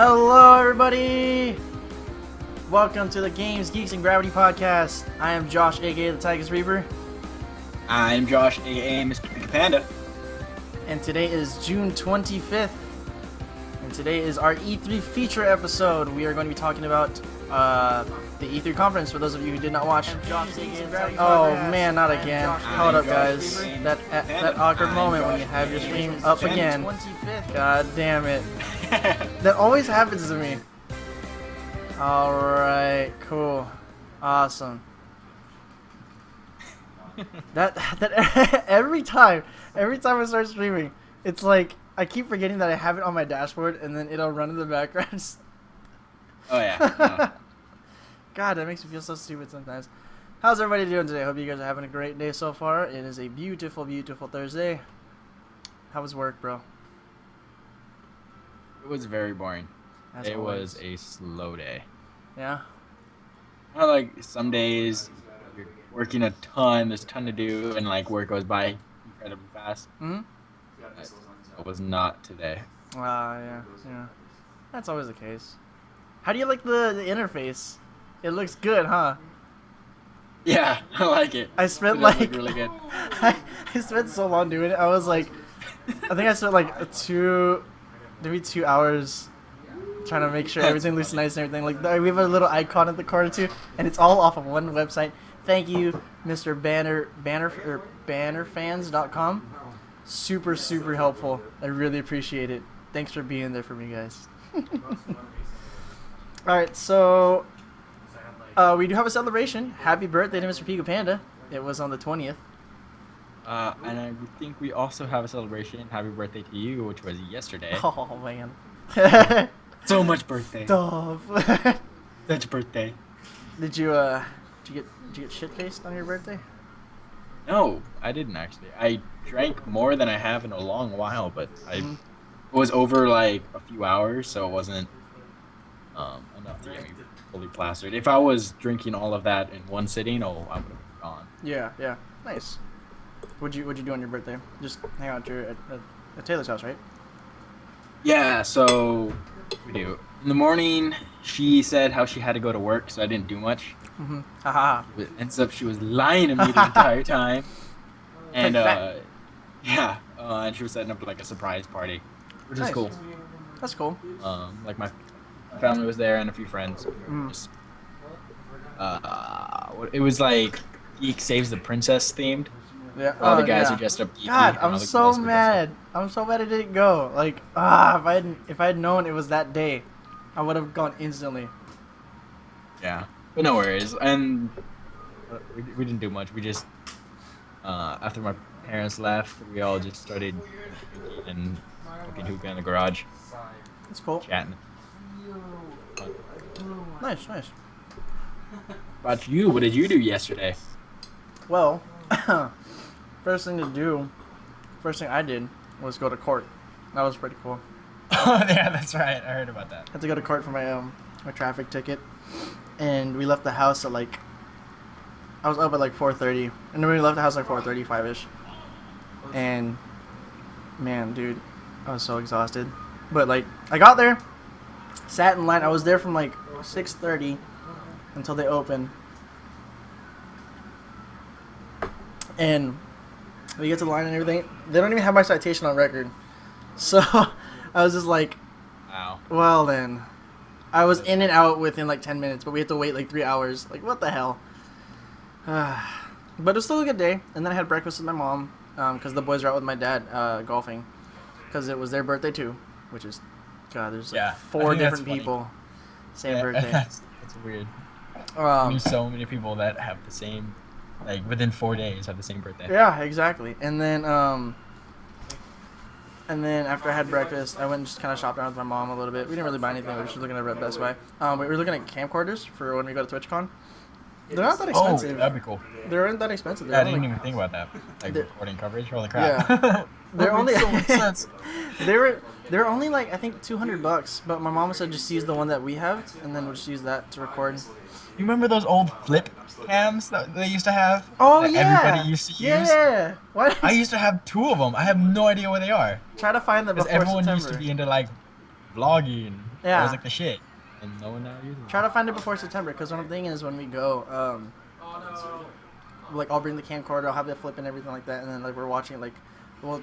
Hello, everybody! Welcome to the Games, Geeks, and Gravity podcast. I am Josh, aka the Tigers Reaper. I'm Josh, aka Mr. Pika Panda. And today is June 25th. And today is our E3 feature episode. We are going to be talking about the E3 conference for those of you who did not watch. Oh man, not again. Hold up, guys. That awkward moment when you have your stream up again. God damn it. That always happens to me. Alright, cool. Awesome. That every time I start streaming, it's like I keep forgetting that I have it on my dashboard and then it'll run in the background. Oh yeah. God, that makes me feel so stupid sometimes. How's everybody doing today? Hope you guys are having a great day so far. It is a beautiful, beautiful Thursday. How was work, bro? It was very boring. As it always. was a slow day. Yeah? Like some days you're working a ton, there's a ton to do, and like work goes by incredibly fast. Mm-hmm. It was not today. Yeah. That's always the case. How do you like the interface? It looks good, huh? Yeah, I like it. I spent It does like look really good. I spent so long doing it. I was like, I think I spent like maybe 2 hours trying to make sure everything looks nice and everything. Like we have a little icon at the corner too, and it's all off of one website. Thank you, Mr. Bannerfans.com. Super helpful. I really appreciate it. Thanks for being there for me, guys. All right, so we do have a celebration. Happy birthday to Mr. Pika Panda. It was on the 20th. And I think we also have a celebration. Happy birthday to you, which was yesterday. Oh man. So much birthday. Stop. Such birthday. Did you get shit faced on your birthday? No, I didn't actually. I drank more than I have in a long while, but it was over like a few hours, so it wasn't enough to get me fully plastered. If I was drinking all of that in one sitting, I would have gone. Yeah. Nice. What'd you do on your birthday? Just hang out at Taylor's house, right? Yeah, so we do. In the morning, she said how she had to go to work, so I didn't do much. Mm-hmm. Haha. It ends up she was lying to me the entire time. And and she was setting up like a surprise party, which is cool. That's cool. Like my family was there and a few friends. Mm. It was like Geek Saves the Princess themed. Yeah. All the guys are dressed up. God, I'm so mad. I'm so mad it didn't go. Like, if I had known it was that day, I would have gone instantly. Yeah, but no worries. And we didn't do much. We just after my parents left, we all just started drinking and fucking hookah in the garage. That's cool. Chatting. Nice. About you, what did you do yesterday? Well, first thing I did was go to court. That was pretty cool. Oh yeah, that's right. I heard about that. I had to go to court for my traffic ticket, and we left the house at like. I was up at like 4:30, and then we left the house like 4:35ish. And man, dude, I was so exhausted. But like, I got there, sat in line. I was there from like 6:30 until they opened. And we get to the line and everything. They don't even have my citation on record. So I was just like, Wow. well then. I was in and out within like 10 minutes, but we had to wait like 3 hours. Like, what the hell? But it was still a good day. And then I had breakfast with my mom because the boys were out with my dad golfing because it was their birthday too, which is, God, there's like 4 different people. Same birthday. That's weird. I knew so many people that have the same, like within 4 days have the same birthday. Yeah, exactly. And then after I had breakfast, I went and just kind of shopped around with my mom a little bit. We didn't really buy anything. We were just looking at Best Buy. We were looking at camcorders for when we go to TwitchCon. They're not that expensive. Oh, that'd be cool. They aren't that expensive. Yeah, I didn't even think about that. Like recording coverage. Holy crap. Yeah. They're only so much sense. They're only like I think $200, but my mom said just use the one that we have, and then we'll just use that to record. You remember those old flip cams that they used to have? Oh that yeah. Everybody used to use. Yeah. What? I used to have 2 of them. I have no idea where they are. Try to find them Because before everyone September. used to be into like vlogging. Yeah. That was like the shit, and no one now uses it. Try to find it before September, because what I'm thinking is when we go, like I'll bring the camcorder, I'll have it flip and everything like that, and then like we're watching it, like we'll,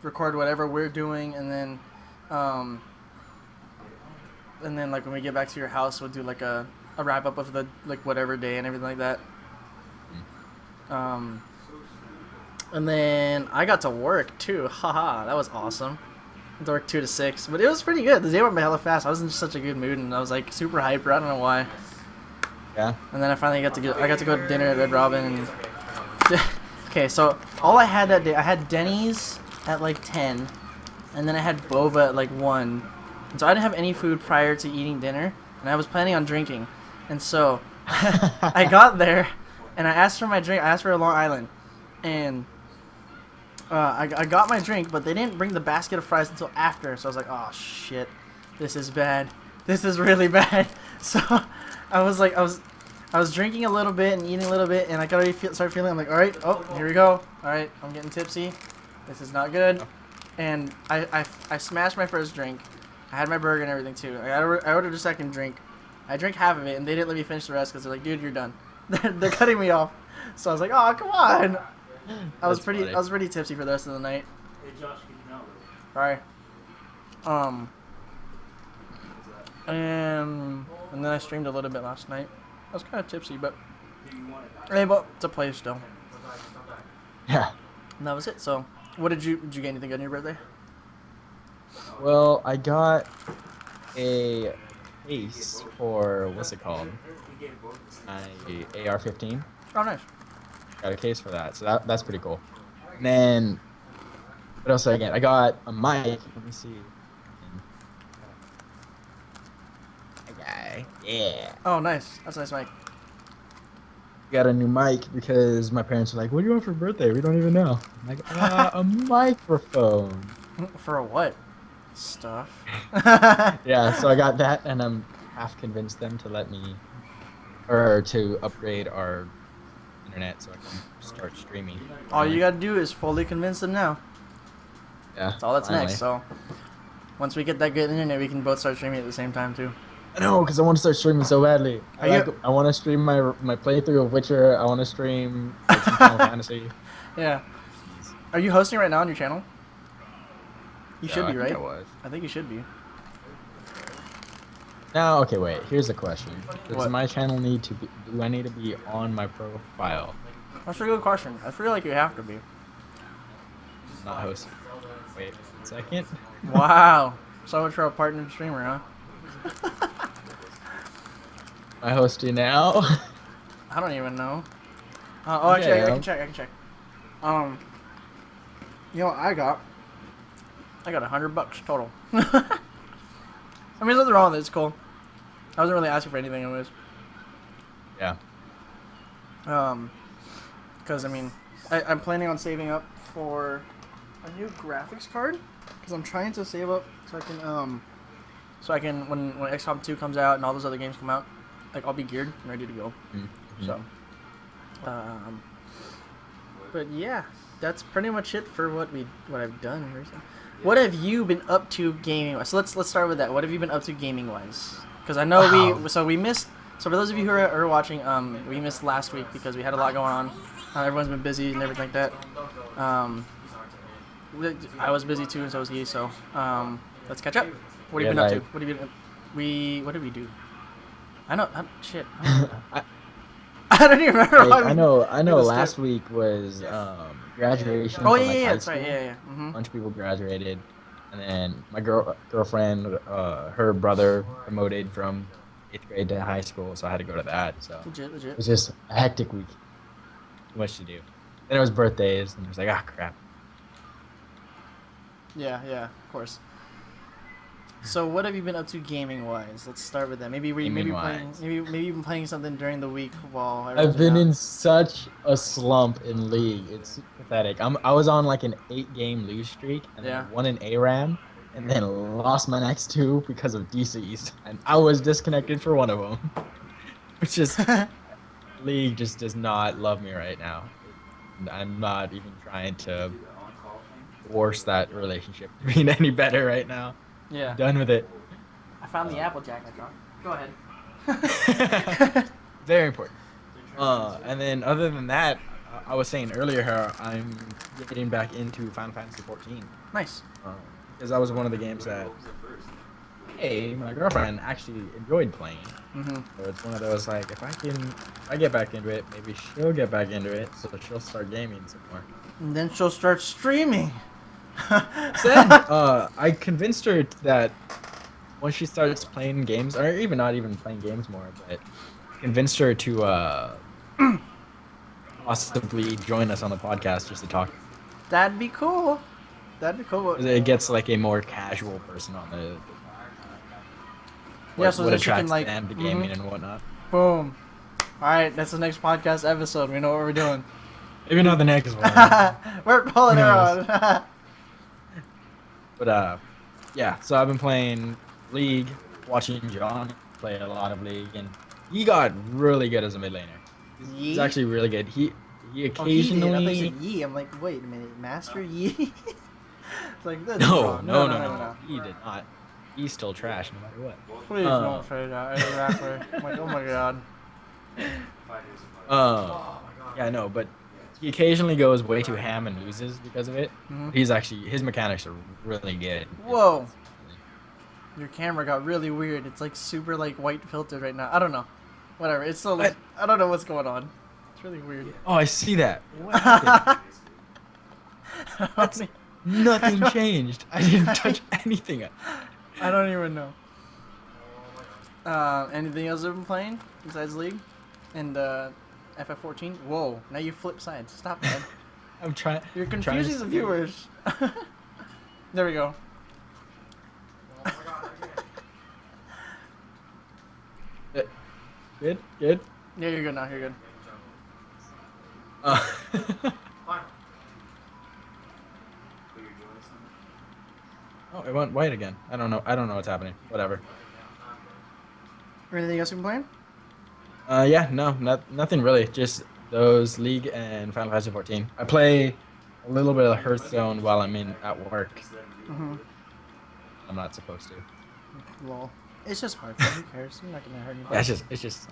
record whatever we're doing, and then like when we get back to your house, we'll do like a wrap up of the like whatever day and everything like that. And then I got to work too. Haha, that was awesome. I had to work 2 to 6, but it was pretty good. The day went by hella fast. I was in such a good mood, and I was like super hyper. I don't know why. Yeah. And then I finally got to go to dinner at Red Robin. And okay, so all I had that day, I had Denny's at like 10, and then I had boba at like 1. And so I didn't have any food prior to eating dinner, and I was planning on drinking. And so I got there, and I asked for my drink. I asked for a Long Island, and I got my drink, but they didn't bring the basket of fries until after. So I was like, oh shit, this is bad. This is really bad. So I was drinking a little bit and eating a little bit, and I already started feeling. I'm like, all right, oh, here we go. All right, I'm getting tipsy. This is not good. And I smashed my first drink. I had my burger and everything too. I ordered a second drink. I drank half of it, and they didn't let me finish the rest because they're like, dude, you're done. They're cutting me off. So I was like, oh, come on. I was pretty tipsy for the rest of the night. Hey Josh, can you know? Alright. And then I streamed a little bit last night. I was kind of tipsy, but able to play still. Yeah. And that was it. So, did you get anything good on your birthday? Well, I got a case for what's it called? My AR-15. Oh, nice. Got a case for that, so that's pretty cool. And then what else did I get? I got a mic. Let me see. Okay. Yeah. Oh, nice. That's a nice mic. Got a new mic because my parents were like, "What do you want for birthday? We don't even know." I'm like, a microphone. For a what? Stuff. Yeah, so I got that, and I'm half convinced them to let me, or to upgrade our internet so I can start streaming. All you gotta do is fully convince them now. Yeah. That's all that's finally. next. So, once we get that good internet, we can both start streaming at the same time too. I know, because I want to start streaming so badly. Are you- I want to stream my playthrough of Witcher. I want to stream like, some Final Fantasy. Yeah. Are you hosting right now on your channel? You should I be, think right? I was. I think you should be. Now, okay, wait. Here's the question: Does What? my channel need to be? Do I need to be on my profile? That's a good question. I feel like you have to be. Not hosting. Wait 1 second. Wow. So much for a partner streamer, huh? Am I hosting now? I don't even know. Actually, Yeah. I can check. You know what I got? I got $100 total. I mean, there's nothing wrong with it. It's cool. I wasn't really asking for anything, anyways. Yeah. Because I mean, I'm planning on saving up for a new graphics card. Because I'm trying to save up so I can when XCOM 2 comes out and all those other games come out, like I'll be geared and ready to go. Mm-hmm. So, but yeah, that's pretty much it for what I've done recently. What have you been up to gaming wise? So let's start with that. What have you been up to gaming wise? Because I know we missed. So for those of you who are watching, we missed last week because we had a lot going on. Everyone's been busy and everything like that. I was busy too, and so was he. So let's catch up. What have you been up to? What have you been? What did we do? Shit. I don't even remember. I know. Last week was graduation. Oh from, yeah, high that's right. school. Yeah. Mm-hmm. A bunch of people graduated, and then my girlfriend, her brother promoted from 8th grade to high school, so I had to go to that. So it Legit. was just a hectic week. Too much to do. Then it was birthdays, and it was like, crap. Yeah, of course. So what have you been up to gaming wise? Let's start with that. Maybe you've been playing something during the week while I've been in such a slump in League. It's pathetic. I was on like an 8-game lose streak, and then won an ARAM, and then lost my next 2 because of DCs, and I was disconnected for one of them. Which is League just does not love me right now. I'm not even trying to force that relationship to be any better right now. Yeah. Done with it. I found the Applejack I dropped. Go ahead. Very important. And then other than that, I was saying earlier how I'm getting back into Final Fantasy 14. Nice. Because that was one of the games that, hey, my girlfriend actually enjoyed playing. Mm-hmm. So it's one of those like, if I get back into it, maybe she'll get back into it, so she'll start gaming some more. And then she'll start streaming. Said, I convinced her that once she starts playing games, or even not even playing games more, but convinced her to possibly join us on the podcast just to talk. That'd be cool. That'd be cool. It gets like a more casual person on the Yeah, so what that she can attracts like them to gaming and whatnot. Boom. All right, that's the next podcast episode. We know what we're doing. Maybe not the next one. We're pulling her on. But yeah. So I've been playing League, watching John play a lot of League, and he got really good as a mid laner. He's actually really good. He occasionally. Oh, he did. I thought you said Yi. I'm like, wait a minute, Master Yi. It's like that's No, wrong. no. He did not. He's still trash no matter what. Please don't say that. Exactly. I'm like, oh my god. Yeah, no, but he occasionally goes way too ham and loses because of it. Mm-hmm. His mechanics are really good. Whoa. Your camera got really weird. It's like super like white filtered right now. I don't know. Whatever. It's still like, I don't know what's going on. It's really weird. Oh, I see that. What happened? That's nothing changed. I didn't touch anything. I don't even know. Anything else you've been playing besides League and FF14? Whoa! Now you flip sides. Stop that. I'm trying. You're confusing the viewers. There we go. Good. Good. Yeah, you're good now. You're good. Oh, it went white again. I don't know what's happening. Whatever. Anything else you've been Yeah, no, nothing really. Just those League and Final Fantasy 14. I play a little bit of Hearthstone while I'm at work. Mm-hmm. I'm not supposed to. Lol. It's just hard. Who cares? You're not gonna hurt anybody. Yeah, it's just.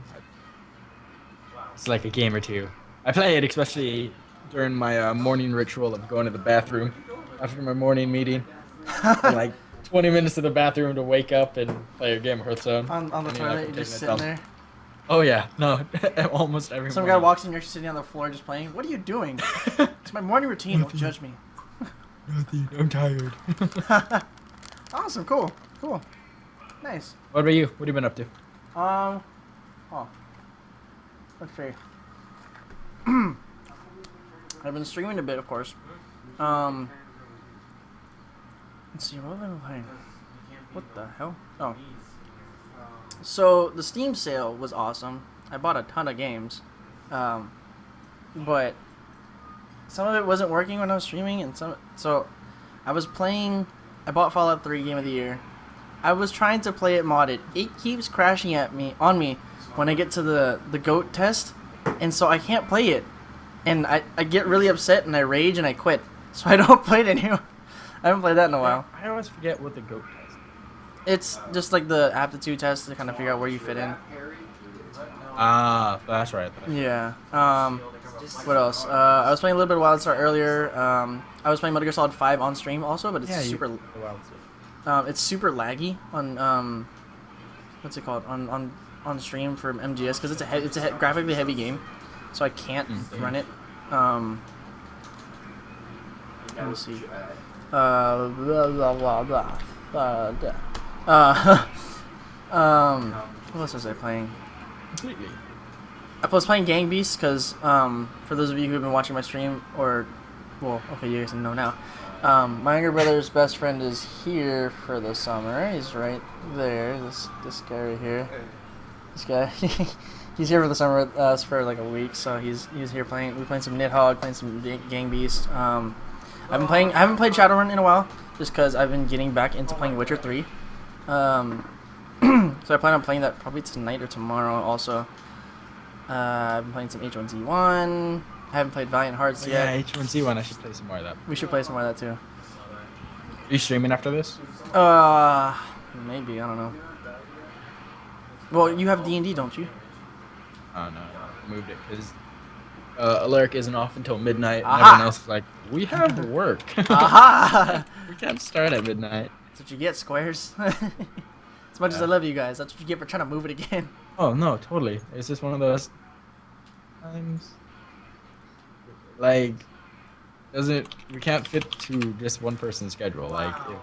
It's like a game or two. I play it especially during my morning ritual of going to the bathroom after my morning meeting. Like 20 minutes to the bathroom to wake up and play a game of Hearthstone. On the toilet, you're just sitting there. Oh yeah, no, almost every. Some guy walks in, you're sitting on the floor just playing. What are you doing? It's my morning routine. Don't judge me. Nothing. I'm tired. Awesome. Cool. Nice. What about you? What have you been up to? Let's see. I've been streaming a bit, of course. Let's see, what have I been playing? What the hell? Oh. So, the Steam sale was awesome. I bought a ton of games. But some of it wasn't working when I was streaming, and so I was playing. I bought Fallout 3 Game of the Year. I was trying to play it modded. It keeps crashing on me when I get to the GOAT test, and so I can't play it. And I get really upset and I rage and I quit. So I don't play it anymore. I haven't played that in a while. I always forget what the GOAT test is. It's just like the aptitude test to kind of figure out where you fit in. Ah, that's right. Yeah. What else? I was playing a little bit of Wild Star earlier. I was playing Metal Gear Solid 5 on stream also, but it's super laggy on what's it called on stream from MGS because it's a graphically heavy game, so I can't run it. Let me see. Blah, blah, blah, blah. What else was I playing? Completely. I was playing Gang Beasts because, for those of you who have been watching my stream, you guys know now. My younger brother's best friend is here for the summer. He's right there. This guy right here. This guy. He's here for the summer with us for like a week, so he's here playing. We're playing some Nidhogg, playing some Gang Beast. I haven't played Shadowrun in a while, just because I've been getting back into playing Witcher 3. So I plan on playing that probably tonight or tomorrow. Also, I've been playing some H1Z1. I haven't played Valiant Hearts yet. Yeah, H1Z1. I should play some more of that. We should play some more of that too. you streaming after this? Maybe, I don't know. Well, you have D&D, don't you? Oh no, I moved it because Alaric isn't off until midnight, and Aha! everyone else is like, we have work. Aha! We can't start at midnight. That's what you get, squares. As much as I love you guys, that's what you get for trying to move it again. Oh no, totally. It's just one of those times. Like, we can't fit to just one person's schedule. Like, if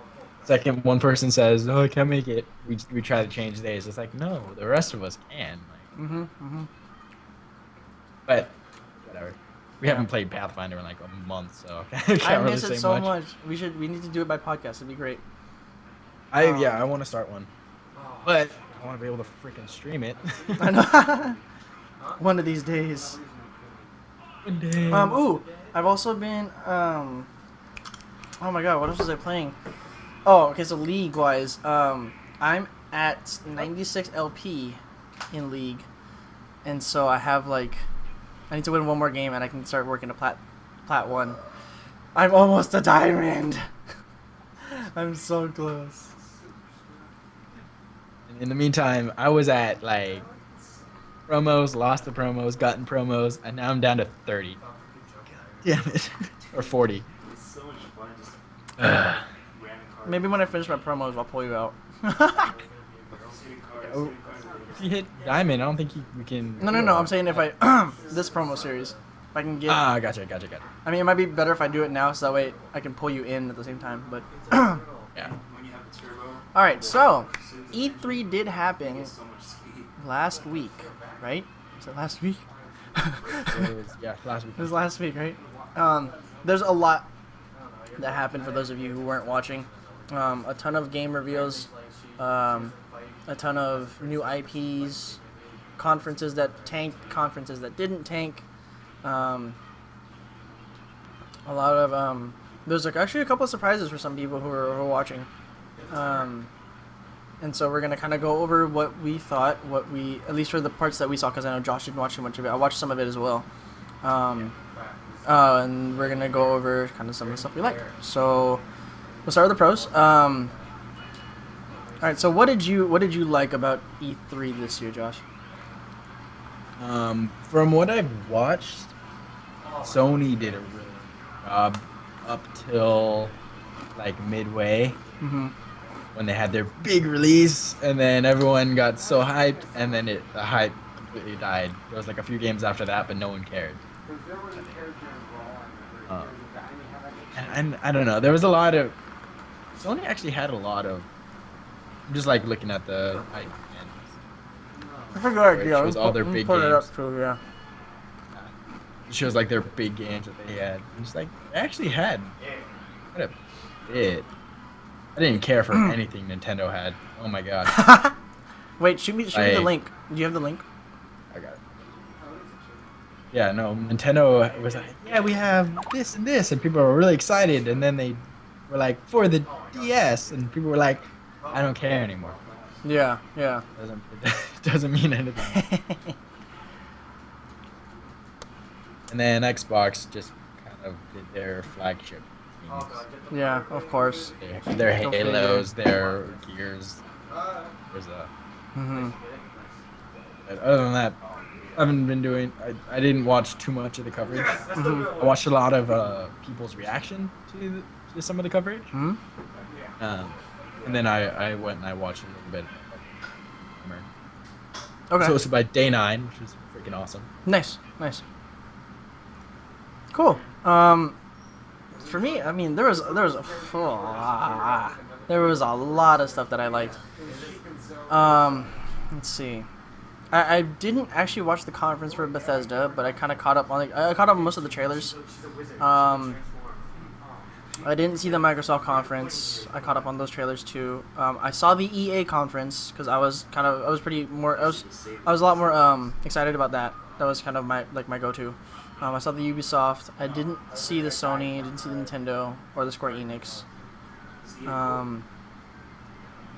second one person says, "Oh, I can't make it," we try to change days. It's like, no, the rest of us can. Like, But whatever. We haven't played Pathfinder in like a month, so I can't I really miss say it so much. much. We need to do it by podcast. It'd be great. I want to start one, but I want to be able to freaking stream it. I know. One of these days. One day. Ooh, I've also been oh my god, what else was I playing? Oh, okay, so league wise, I'm at 96 LP in league, and so I have like, I need to win one more game and I can start working to plat 1. I'm almost a diamond. I'm so close. In the meantime, I was at like promos, lost the promos, gotten promos, and now I'm down to 30. Damn it. Or 40. Maybe when I finish my promos, I'll pull you out. If you hit diamond, I don't think we can. No. I'm saying if I this promo series, if I can get. Gotcha. I mean, it might be better if I do it now, so that way I can pull you in at the same time. But Yeah. all right, so E3 did happen last week, right? Was it last week? Last week. It was last week, right? There's a lot that happened for those of you who weren't watching. A ton of game reveals, a ton of new IPs, conferences that tanked, conferences that didn't tank. A lot of there's like actually a couple of surprises for some people who are watching. And so we're gonna kind of go over what we thought, at least for the parts that we saw, because I know Josh didn't watch too much of it. I watched some of it as well. And we're gonna go over kind of some of the stuff we like. So we'll start with the pros. All right. So what did you like about E3 this year, Josh? From what I've watched, Sony did a really good job up till like midway. When they had their big release, and then everyone got so hyped, and then the hype completely died. There was like a few games after that, but no one cared. And I don't know. There was a lot of. Sony actually had a lot of. I'm just like looking at the hype. I forgot. It shows all their big put it up games. too, yeah. It shows like their big games that they had. I'm just like, they actually had quite a bit. I didn't care for anything Nintendo had. Oh my god. Wait, shoot me the link. Do you have the link? I got it. Yeah, no, Nintendo was like, yeah, we have this and this, and people were really excited, and then they were like, for the DS, and people were like, I don't care anymore. Yeah. It doesn't mean anything. And then Xbox just kind of did their flagship games. Yeah, of course. Their Halos, their Gears. There's a. But other than that, I haven't been doing. I didn't watch too much of the coverage. I watched a lot of people's reaction to some of the coverage. And then I went and I watched a little bit. Okay. So it's by Day 9, which is freaking awesome. Nice. Cool. For me, I mean, there was a lot of stuff that I liked. Let's see. I didn't actually watch the conference for Bethesda, but I kind of caught up on most of the trailers. I didn't see the Microsoft conference. I caught up on those trailers too. I saw the EA conference because I was a lot more excited about that. That was kind of my go-to. I saw the Ubisoft. I didn't see the Sony. I didn't see the Nintendo or the Square Enix.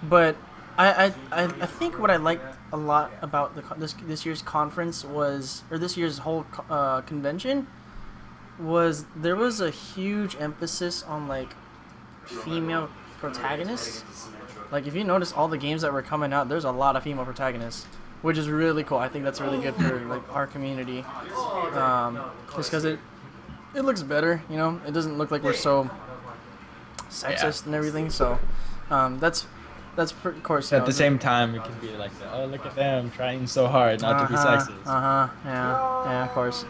But I think what I liked a lot about this year's conference this year's whole convention was there was a huge emphasis on like female protagonists. Like, if you notice all the games that were coming out, there's a lot of female protagonists, which is really cool. I think that's really good for like our community, just because it looks better. You know, it doesn't look like we're so sexist and everything. So that's of course. At the same time, it can be like, oh, look at them trying so hard not to be sexist. Yeah, of course.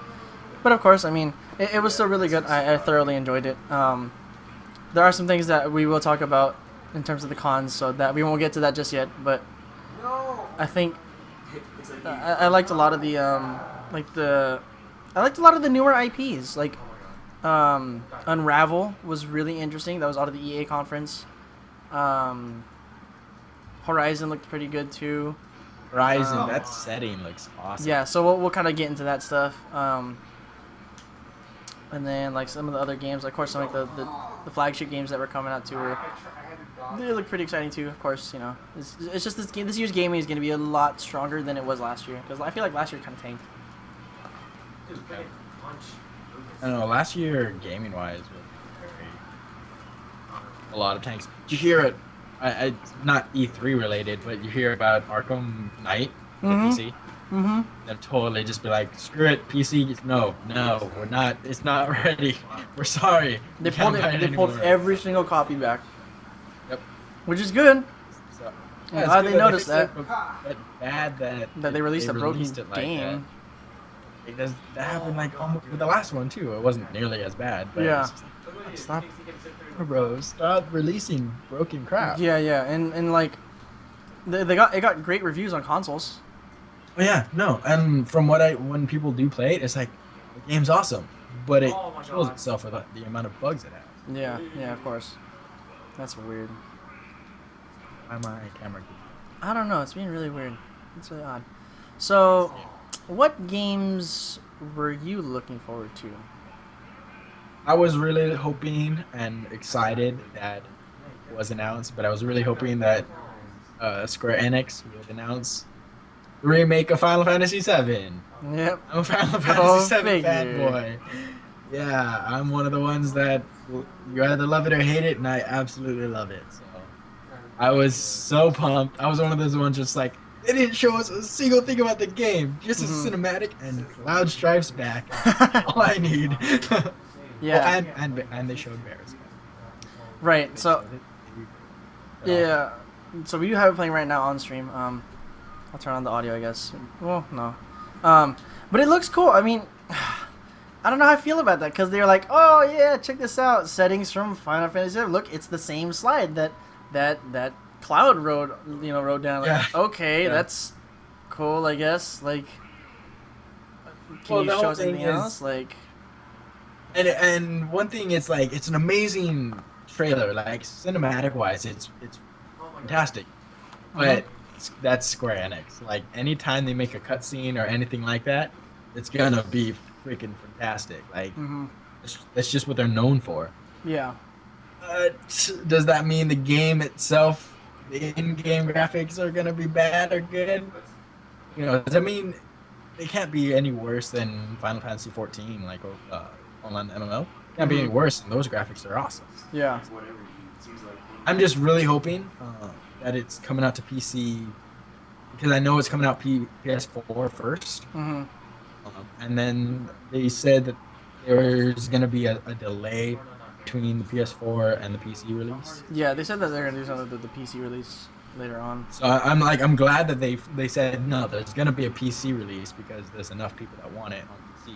But of course, I mean, it was still really good. I thoroughly enjoyed it. There are some things that we will talk about in terms of the cons, so that we won't get to that just yet. But I think I liked a lot of the I liked a lot of the newer IPs. Like Unravel was really interesting. That was out of the EA conference. Horizon looked pretty good too. Horizon, that setting looks awesome. Yeah, so we'll kind of get into that stuff. And then like some of the other games, of course, some like the flagship games that were coming out too they look pretty exciting too. Of course, you know, it's just this year's gaming is going to be a lot stronger than it was last year, because I feel like last year kind of tanked. I don't know. Last year, gaming wise, was a lot of tanks. Did you hear it? I not E3 related, but you hear about Arkham Knight, the PC. Mm-hmm. They'll totally just be like, screw it, PC. No, we're not. It's not ready. We're sorry. They pulled every single copy back. Yep. Which is good. So, I'm glad they noticed that. But bad that they released a broken it like game. That happened like almost with the last one too. It wasn't nearly as bad. But Yeah. Stop, bro. Stop releasing broken crap. Yeah, and like it got great reviews on consoles. Oh yeah, no, and from when people do play it, it's like the game's awesome, but it kills itself with the amount of bugs it has. Yeah, of course. That's weird. Why my camera? I don't know. It's being really weird. It's really odd. So, what games were you looking forward to? I was really hoping and excited that it was announced, but I was really hoping that Square Enix would announce the remake of Final Fantasy VII. Yep. I'm a Final Fantasy VII fanboy. Yeah, I'm one of the ones that you either love it or hate it, and I absolutely love it. So I was so pumped. I was one of those ones just like, they didn't show us a single thing about the game, just a cinematic and Cloud Strife's back. All I need. Yeah. Oh, and they showed Bears. Right. So yeah. So we do have it playing right now on stream. I'll turn on the audio, I guess. Well, no. But it looks cool. I mean, I don't know how I feel about that, because they're like, oh yeah, check this out, settings from Final Fantasy VII. Look, it's the same slide that Cloud wrote down. Like, Yeah. Okay, Yeah. that's cool, I guess. Like, can you show us anything else? Like, and one thing is like, it's an amazing trailer. Like cinematic wise, it's fantastic. But that's Square Enix. Like anytime they make a cutscene or anything like that, it's gonna be freaking fantastic. Like that's just what they're known for. yeah. Does that mean the game itself, the in-game graphics are gonna be bad or good? You know, does that mean they can't be any worse than Final Fantasy 14, like online MMO? Can't be any worse, and those graphics are awesome. Yeah. I'm just really hoping that it's coming out to PC, because I know it's coming out PS4 first. And then they said that there's going to be a delay between the PS4 and the PC release. Yeah, they said that they're gonna do something with the PC release later on. So I'm glad that they said no, there's going to be a PC release because there's enough people that want it on PC.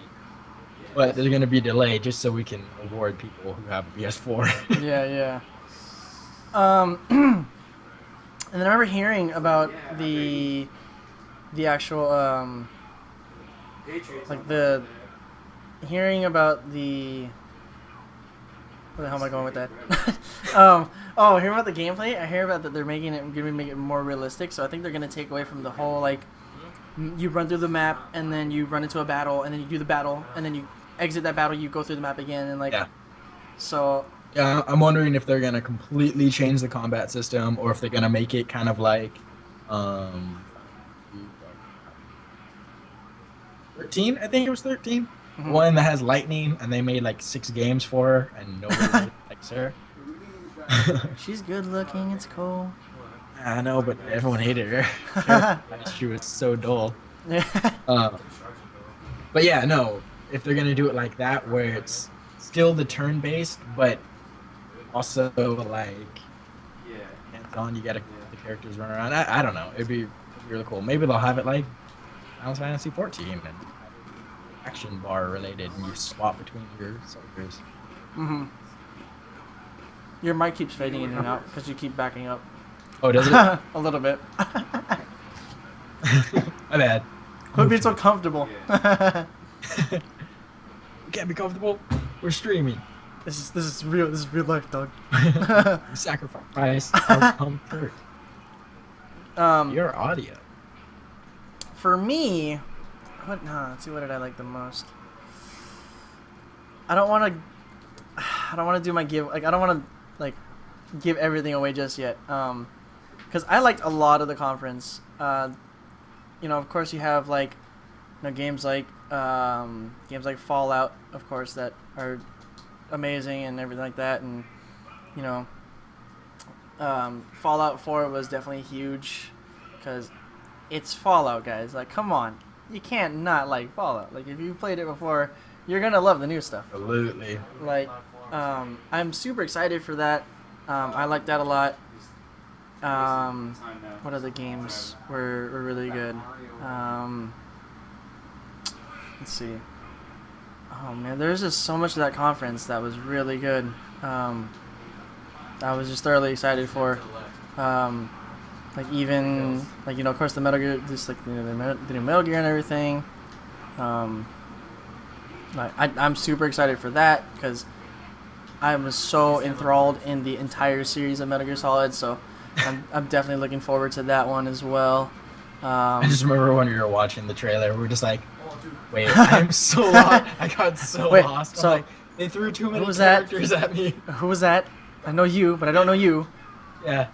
But there's going to be a delay just so we can reward people who have a PS4. Yeah. And then I remember hearing about the actual hearing about the where the hell am I going with that? Hearing about the gameplay. I hear about that they're gonna make it more realistic. So I think they're gonna take away from the whole like you run through the map and then you run into a battle and then you do the battle and then you exit that battle, you go through the map again, and like so. Yeah, I'm wondering if they're gonna completely change the combat system, or if they're gonna make it kind of like 13. I think it was 13. One that has lightning, and they made like 6 games for her, and nobody likes her. She's good looking. It's cool. I know, but everyone hated her. She was so dull. Uh, but yeah, no. If they're gonna do it like that, where it's still the turn-based, but also like hands-on, you gotta the characters run around. I don't know. It'd be really cool. Maybe they'll have it like Final Fantasy 14 and action bar related, and you swap between your soldiers. Mm-hmm. Your mic keeps fading in and out because you keep backing up. Oh, does it? A little bit. My bad. Quit being so comfortable. We can't be comfortable. We're streaming. This is real. This is real life, dog. Sacrifice our comfort. Your audio. For me, let's see, what did I like the most? I don't want to do my give. Like, I don't want to like give everything away just yet. Because I liked a lot of the conference. You know, of course, you have like, you know, games like Fallout, of course, that are amazing and everything like that, and you know, Fallout 4 was definitely huge because it's Fallout, guys. Like, come on, you can't not like Fallout. Like, if you played it before, you're gonna love the new stuff. Absolutely. Like, I'm super excited for that. I like that a lot. What other games were really good? Let's see. Oh man, there's just so much of that conference that was really good. I was just thoroughly excited for. Like, even like, you know, of course, the Metal Gear, just like, you know, the new Metal Gear and everything. I'm super excited for that because I was so enthralled in the entire series of Metal Gear Solid, so I'm definitely looking forward to that one as well. I just remember when we were watching the trailer, we were just like, wait, I'm so lost. I got so lost. So, like, they threw too many characters at me. Who was that? I know you, but I don't know you. Yeah.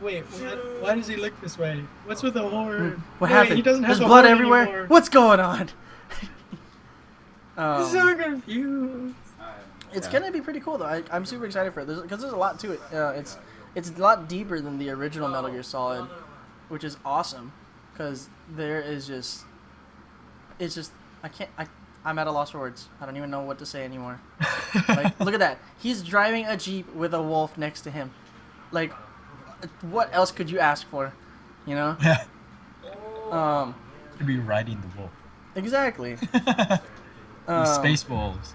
Wait, why does he look this way? What's with the horn? What happened? He doesn't have There's blood horn everywhere. anymore. What's going on? I'm so confused. It's gonna be pretty cool though. I'm super excited for it because there's a lot to it. It's a lot deeper than the original Metal Gear Solid, which is awesome because there is just, it's just, I'm at a loss for words. I don't even know what to say anymore. Like, look at that. He's driving a Jeep with a wolf next to him. Like, what else could you ask for? You know? Yeah. To be riding the wolf. Exactly. Space wolves.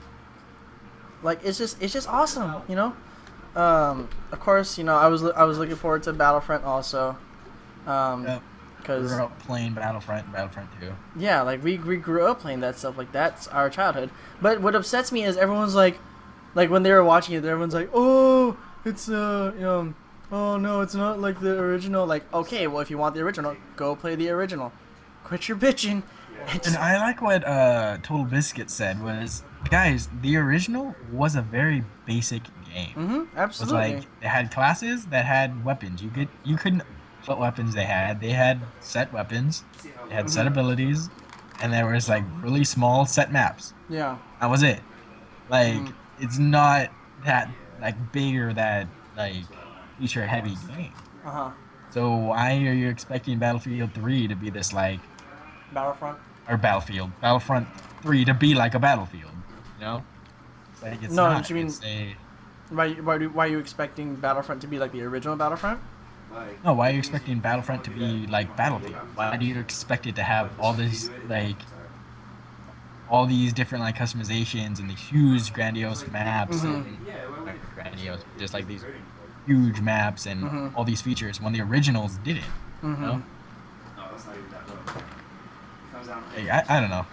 Like, it's just awesome, you know? Of course, you know, I was looking forward to Battlefront also. Yep. Cause we were up playing Battlefront 2. Yeah, like we grew up playing that stuff. Like, that's our childhood. But what upsets me is everyone's like when they were watching it, everyone's like, oh, it's oh no, it's not like the original. Like, okay, well, if you want the original, go play the original. Quit your bitching. And I like what Total Biscuit said was, guys, the original was a very basic game. Mm-hmm, absolutely. It was like, they had classes that had weapons. You couldn't what weapons they had. They had set weapons, they had set abilities, and there was like really small set maps. Yeah. That was it. Like, it's not that like big or that like feature heavy game. Uh-huh. So why are you expecting Battlefield 3 to be this like Battlefront 3 to be like a Battlefield, you know? Like, it's no, not. You mean, why are you expecting Battlefront to be like the original Battlefront? No, why are you expecting Battlefront to be like Battlefield? Why do you expect it to have all these different like customizations and these huge grandiose maps and grandiose, just like these huge maps and all these features when the originals didn't? You know? I don't know.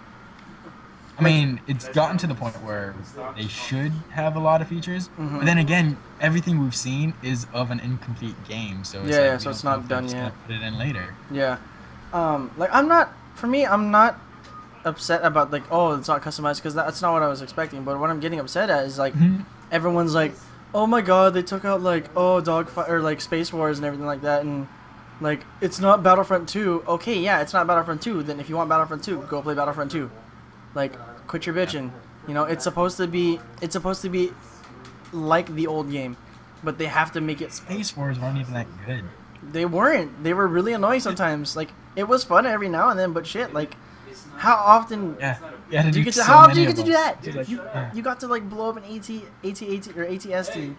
I mean, it's gotten to the point where they should have a lot of features, but then again, everything we've seen is of an incomplete game, so it's so it's not done yet. Put it in later. Yeah, like I'm not upset about like, oh, it's not customized, because that's not what I was expecting. But what I'm getting upset at is like everyone's like, oh my god, they took out like dogfight or like Space Wars and everything like that, and like it's not Battlefront 2. Okay, yeah, it's not Battlefront 2. Then if you want Battlefront 2, go play Battlefront 2. Like, quit your bitching. You know, it's supposed to be like the old game. but they have to make it. Space Wars weren't even that good. They weren't. They were really annoying sometimes. Like it was fun every now and then, but shit, like how often? Yeah. Do you get to, how often do you get to do that? You got to like blow up an AT or ATST,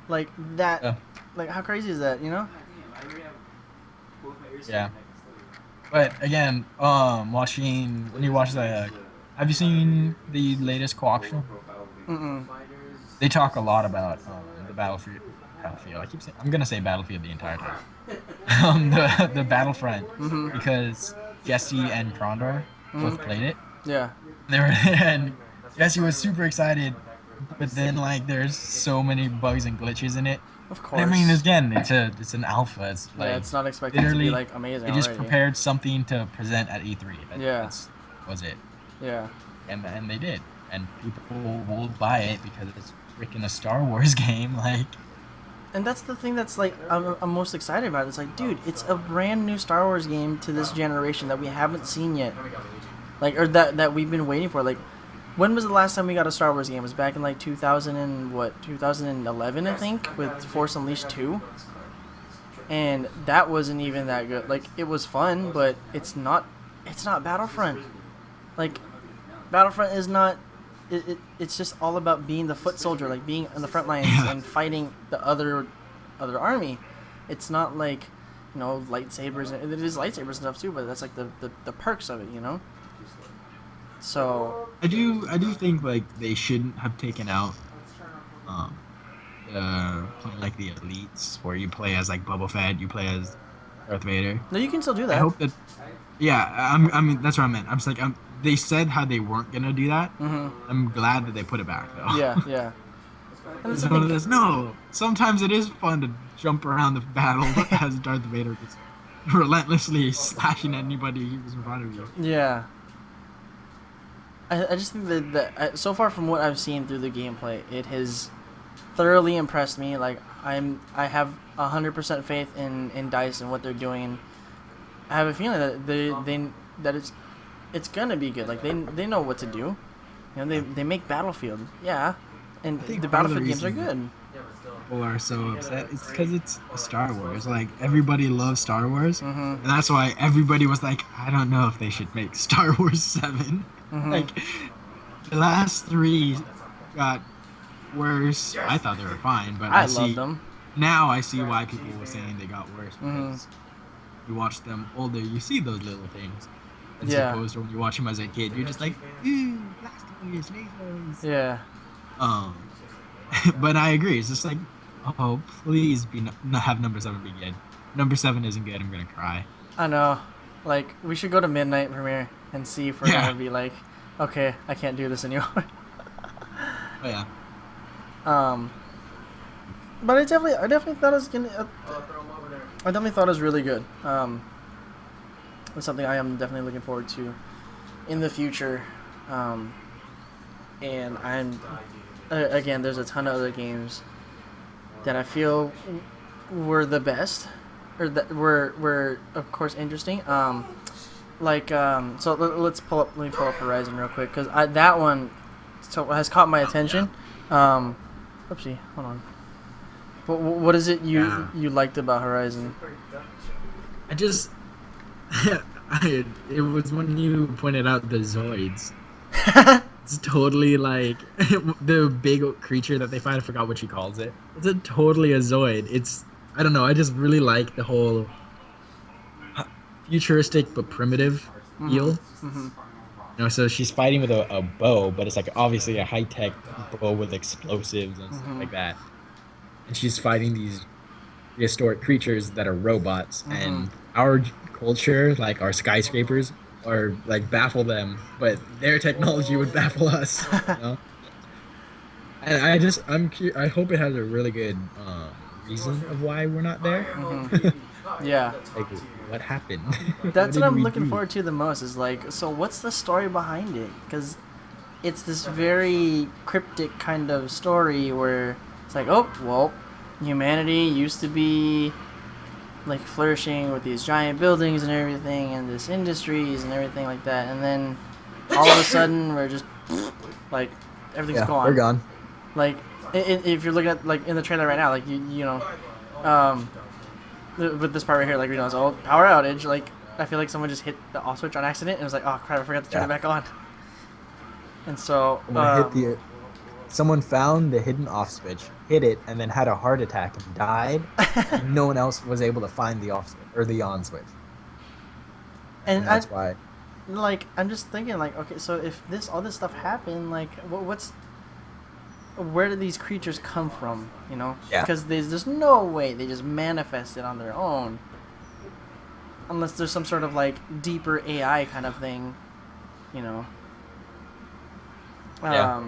like that. Yeah. Like how crazy is that? You know? Yeah. But again, when you watch the, have you seen the latest co-op show? Mm-mm. They talk a lot about the Battlefield. I'm gonna say Battlefield the entire time. The Battlefront, because Jesse and Krondor both played it. Yeah. They were and Jesse was super excited, but then like there's so many bugs and glitches in it. Of course. I mean, again, it's an alpha. It's like yeah, it's not expected to be like amazing. They just already. prepared something to present at E3. That was it. Yeah. And they did, and people will buy it because it's freaking a Star Wars game, like. And that's the thing that's like I'm most excited about. It's like, dude, it's a brand new Star Wars game to this generation that we haven't seen yet, like, or that we've been waiting for. Like, when was the last time we got a Star Wars game? It was back in like 2011, I think, with Force Unleashed 2, and that wasn't even that good. Like, it was fun, but it's not Battlefront. Like, Battlefront is not. It's just all about being the foot soldier, like being on the front lines and fighting the other army. It's not like, you know, lightsabers. It is lightsabers and stuff too, but that's like the perks of it, you know. So I do think like they shouldn't have taken out like the elites where you play as like Boba Fett, you play as Darth Vader. No, you can still do that. I hope that. Yeah, I mean that's what I meant. I'm just like they said how they weren't gonna do that. I'm glad that they put it back though. Yeah. And it's one of this. No, sometimes it is fun to jump around the battle as Darth Vader, just relentlessly slashing at anybody who's in front of you. Yeah. I just think that so far from what I've seen through the gameplay, it has thoroughly impressed me. Like I have 100% faith in DICE and what they're doing. I have a feeling that it's gonna be good. Like they know what to do. You know, they make Battlefield, and the Battlefield games are good. People are so upset. It's because it's Star Wars. Like everybody loves Star Wars, and that's why everybody was like, I don't know if they should make Star Wars 7. Like the last 3 got worse. I thought they were fine, but I love them. Now I see why people were saying they got worse because you watch them older, you see those little things. As opposed to when you watch them as a kid, you're just like, ooh, blasters, lasers. Yeah. But I agree. It's just like, oh, please have number 7 be good. Number 7 isn't good. I'm gonna cry. I know. Like we should go to midnight premiere and see if we're gonna be like, okay, I can't do this anymore. Oh yeah. But I definitely thought it was gonna. I definitely thought it was really good. It's something I am definitely looking forward to in the future. And I'm again, there's a ton of other games that I feel were the best, or that were of course interesting. So let's let me pull up Horizon real quick because that one has caught my attention. Oopsie, hold on. What is it you liked about Horizon? It was when you pointed out the Zoids. It's totally like the big creature that they find. I forgot what she calls it. It's totally a Zoid. I don't know. I just really like the whole futuristic but primitive feel. You know, so she's fighting with a bow, but it's like obviously a high-tech bow with explosives and stuff like that. And she's fighting these prehistoric creatures that are robots, and our culture, like our skyscrapers, are like baffle them, but their technology would baffle us. You know? And I hope it has a really good reason of why we're not there. Yeah. Like, what happened? That's what I'm looking forward to the most. Is like, so what's the story behind it? Because it's this very cryptic kind of story where it's like, oh, well, humanity used to be like flourishing with these giant buildings and everything, and this industries and everything like that, and then all of a sudden we're just like everything's gone. We're gone. Like, if you're looking at like in the trailer right now, like you know, um, with this part right here, like it's all power outage. Like I feel like someone just hit the off switch on accident and was like, oh crap, I forgot to turn it back on. And so someone found the hidden off switch, hit it, and then had a heart attack and died. And no one else was able to find the off switch or the on switch. And that's why. Like I'm just thinking, like, okay, so if all this stuff happened, like, where did these creatures come from? You know? Yeah. Because there's no way they just manifested on their own, unless there's some sort of like deeper AI kind of thing, you know. Yeah.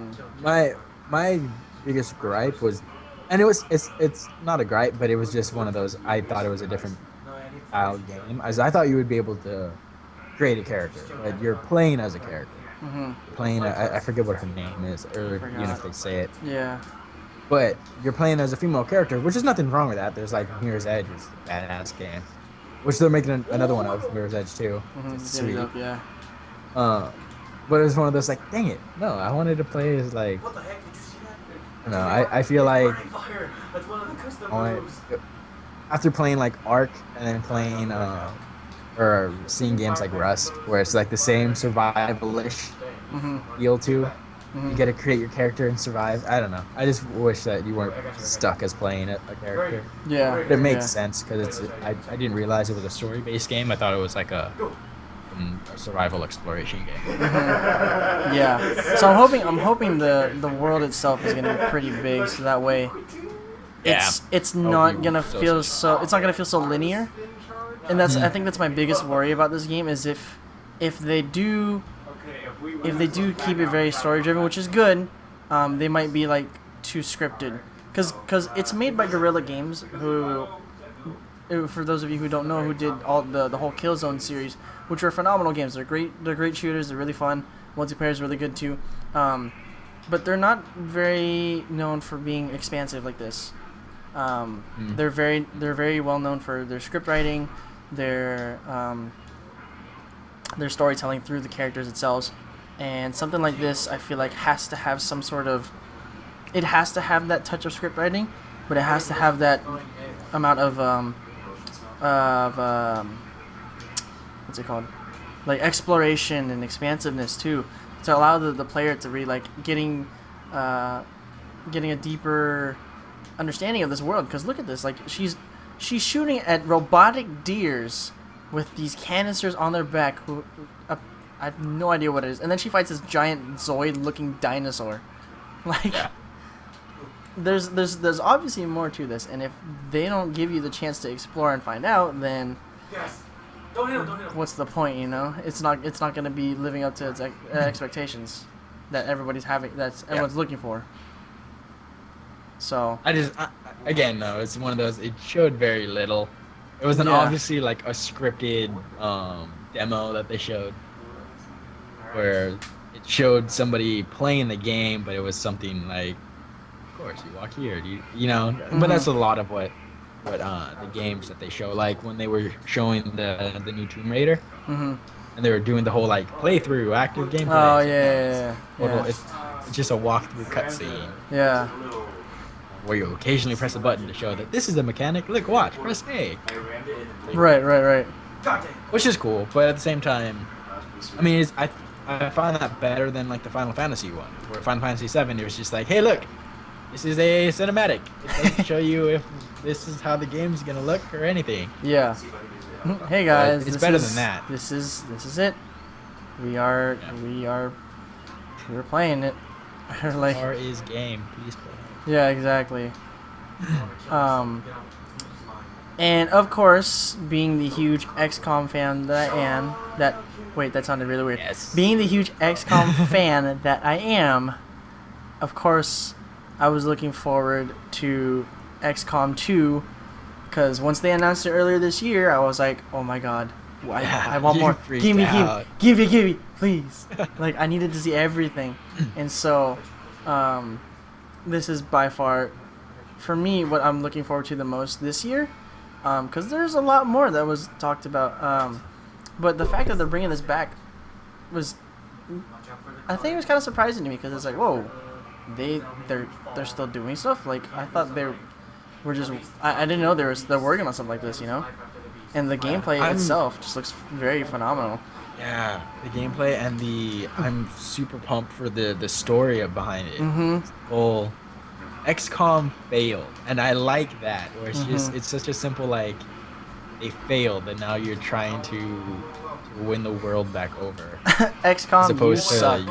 My biggest gripe was, and it's not a gripe, but it was just one of those. I thought it was a different style game, as I thought you would be able to create a character, but you're playing as a character. Mm-hmm. Playing, I forget what her name is, or you know if they say it. Yeah. But you're playing as a female character, which is nothing wrong with that. There's like Mirror's Edge, is a badass game, which they're making another one of, Mirror's Edge too. Mm-hmm. It's sweet. Yeah. But it was one of those like, dang it, no, I wanted to play as like. What the heck, did you see that? No, I feel like. That's one of the custom moves. After playing like Ark and then playing or seeing games like Rust, where it's like the same survival-ish feel to. You get to create your character and survive. I don't know. I just wish that you weren't stuck as playing a character. Yeah. But it makes sense because I didn't realize it was a story-based game. I thought it was like a survival exploration game. Yeah. So I'm hoping the world itself is gonna be pretty big, so that way it's not gonna feel so linear. And that's I think that's my biggest worry about this game is if they do keep it very story driven, which is good, they might be like too scripted, because it's made by Guerrilla Games, who, for those of you who don't know, who did all the whole Killzone series, which are phenomenal games. They're great shooters. They're really fun. Multiplayer is really good too, but they're not very known for being expansive like this. They're very well known for their script writing, their storytelling through the characters themselves. And something like this, I feel like, has to have some sort of... It has to have that touch of script writing, but it has to have that amount of what's it called? Like, exploration and expansiveness, too, to allow the player to really, like, getting a deeper understanding of this world. Because look at this. Like, she's shooting at robotic deers with these canisters on their back who... I have no idea what it is. And then she fights this giant Zoid-looking dinosaur. Like, there's obviously more to this, and if they don't give you the chance to explore and find out, then what's the point? You know, it's not going to be living up to its expectations that everybody's having, everyone's looking for. So again, though, it's one of those. It showed very little. It was obviously like a scripted demo that they showed, where it showed somebody playing the game, but it was something like, of course, you walk here, you know. But that's a lot of what the games that they show, like when they were showing the new Tomb Raider, and they were doing the whole like playthrough active gameplay. Oh yeah. It's just a walkthrough cutscene. Yeah. Where you occasionally press a button to show that this is the mechanic. Look, watch, press A. Right. Which is cool, but at the same time, I mean, I find that better than like the Final Fantasy one, where Final Fantasy VII, it was just like, hey, look, this is a cinematic. It doesn't show you if this is how the game's gonna look or anything. Yeah. Hey guys, it's better than that. This is it. We're playing it. Like, R is game. Please play. Yeah, exactly. And of course, being the huge XCOM fan that I am, wait, that sounded really weird. Yes. Being the huge XCOM fan that I am, of course, I was looking forward to XCOM 2, because once they announced it earlier this year, I was like, oh my god, I want more. Give me, please. Like, I needed to see everything. And so, this is by far, for me, what I'm looking forward to the most this year, because there's a lot more that was talked about. But the fact that they're bringing this back was, I think it was kind of surprising to me, because it's like, whoa, they're still doing stuff. Like I thought they were just I didn't know they're working on something like this, you know. And the gameplay itself just looks very phenomenal. Yeah, the gameplay and I'm super pumped for the story behind it. Mm-hmm. Whole XCOM failed, and I like that. Where it's such a simple like they failed, and now you're trying to win the world back over. XCOM, you suck.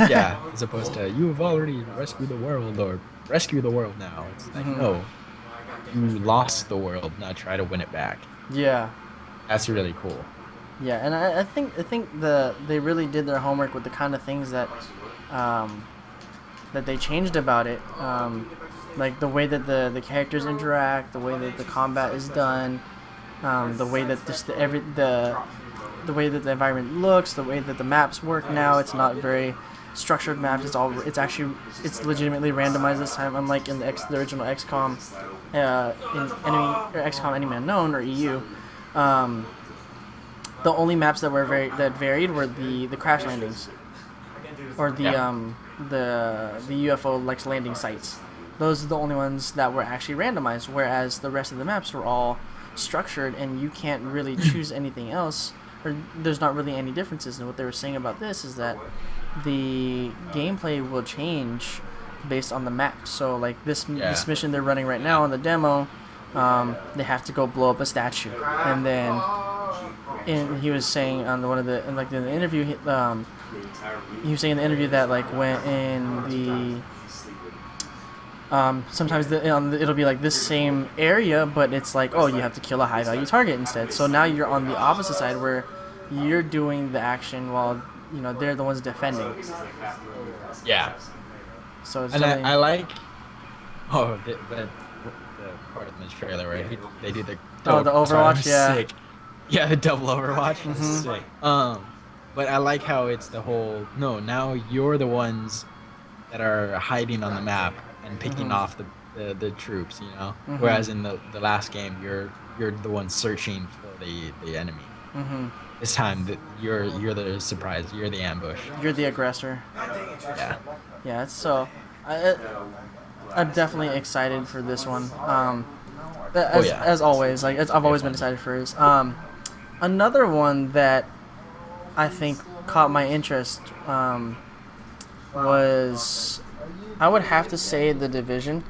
Yeah, as opposed to you have already rescued the world or rescue the world now. It's like no, you lost the world. Now try to win it back. Yeah, that's really cool. Yeah, and I think they really did their homework with the kind of things that that they changed about it, like the way that the characters interact, the way that the combat is done, the way that the way that the environment looks, the way that the maps work now. It's not very structured maps. It's legitimately randomized this time, unlike in the original XCOM, XCOM Enemy Unknown or EU. The only maps that varied were the crash landings, or the UFO like landing sites. Those are the only ones that were actually randomized. Whereas the rest of the maps were all structured, and you can't really choose anything else, or there's not really any differences. And what they were saying about this is that the gameplay will change based on the map. So like this mission they're running right now in the demo, they have to go blow up a statue, and then. And he was saying on in the interview, he was saying in the interview that like when in the sometimes it'll be like this same area, but it's like, oh, you have to kill a high value target instead. So now you're on the opposite side where you're doing the action while they're the ones defending. Yeah. So it's and I like the part of this trailer where they do the Overwatch, sick. Yeah, the double Overwatch is sick. But I like how it's the whole now you're the ones that are hiding on the map and picking off the troops, Whereas in the last game you're the one searching for the enemy. This time you're the surprise, you're the ambush. You're the aggressor. Yeah. Yeah, I'm definitely excited for this one. As always, like I've always been excited for this. Another one that I think caught my interest was, I would have to say, The Division,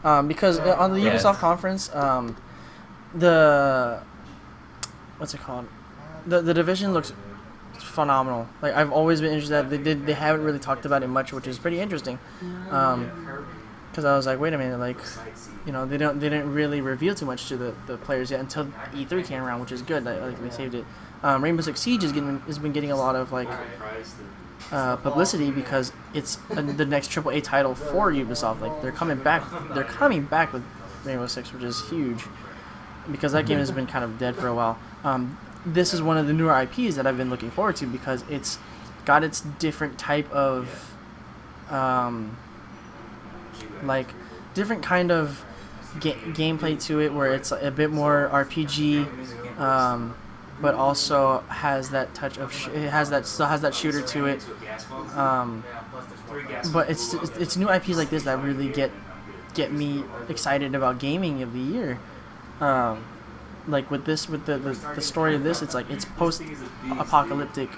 because on the Ubisoft conference, what's it called? The Division looks phenomenal. Like I've always been interested. They haven't really talked about it much, which is pretty interesting. Because I was like, wait a minute, like, they didn't really reveal too much to the players yet until E3 came around, which is good. Like they saved it. Rainbow Six Siege has been getting a lot of like publicity because it's the next AAA title for Ubisoft. Like they're coming back with Rainbow Six, which is huge because that game has been kind of dead for a while. This is one of the newer IPs that I've been looking forward to because it's got its different type of like different kind of gameplay to it, where it's a bit more RPG, but also has that touch of still has that shooter to it. But it's new IPs like this that really get me excited about gaming of the year. Like with the story of this, it's like it's post-apocalyptic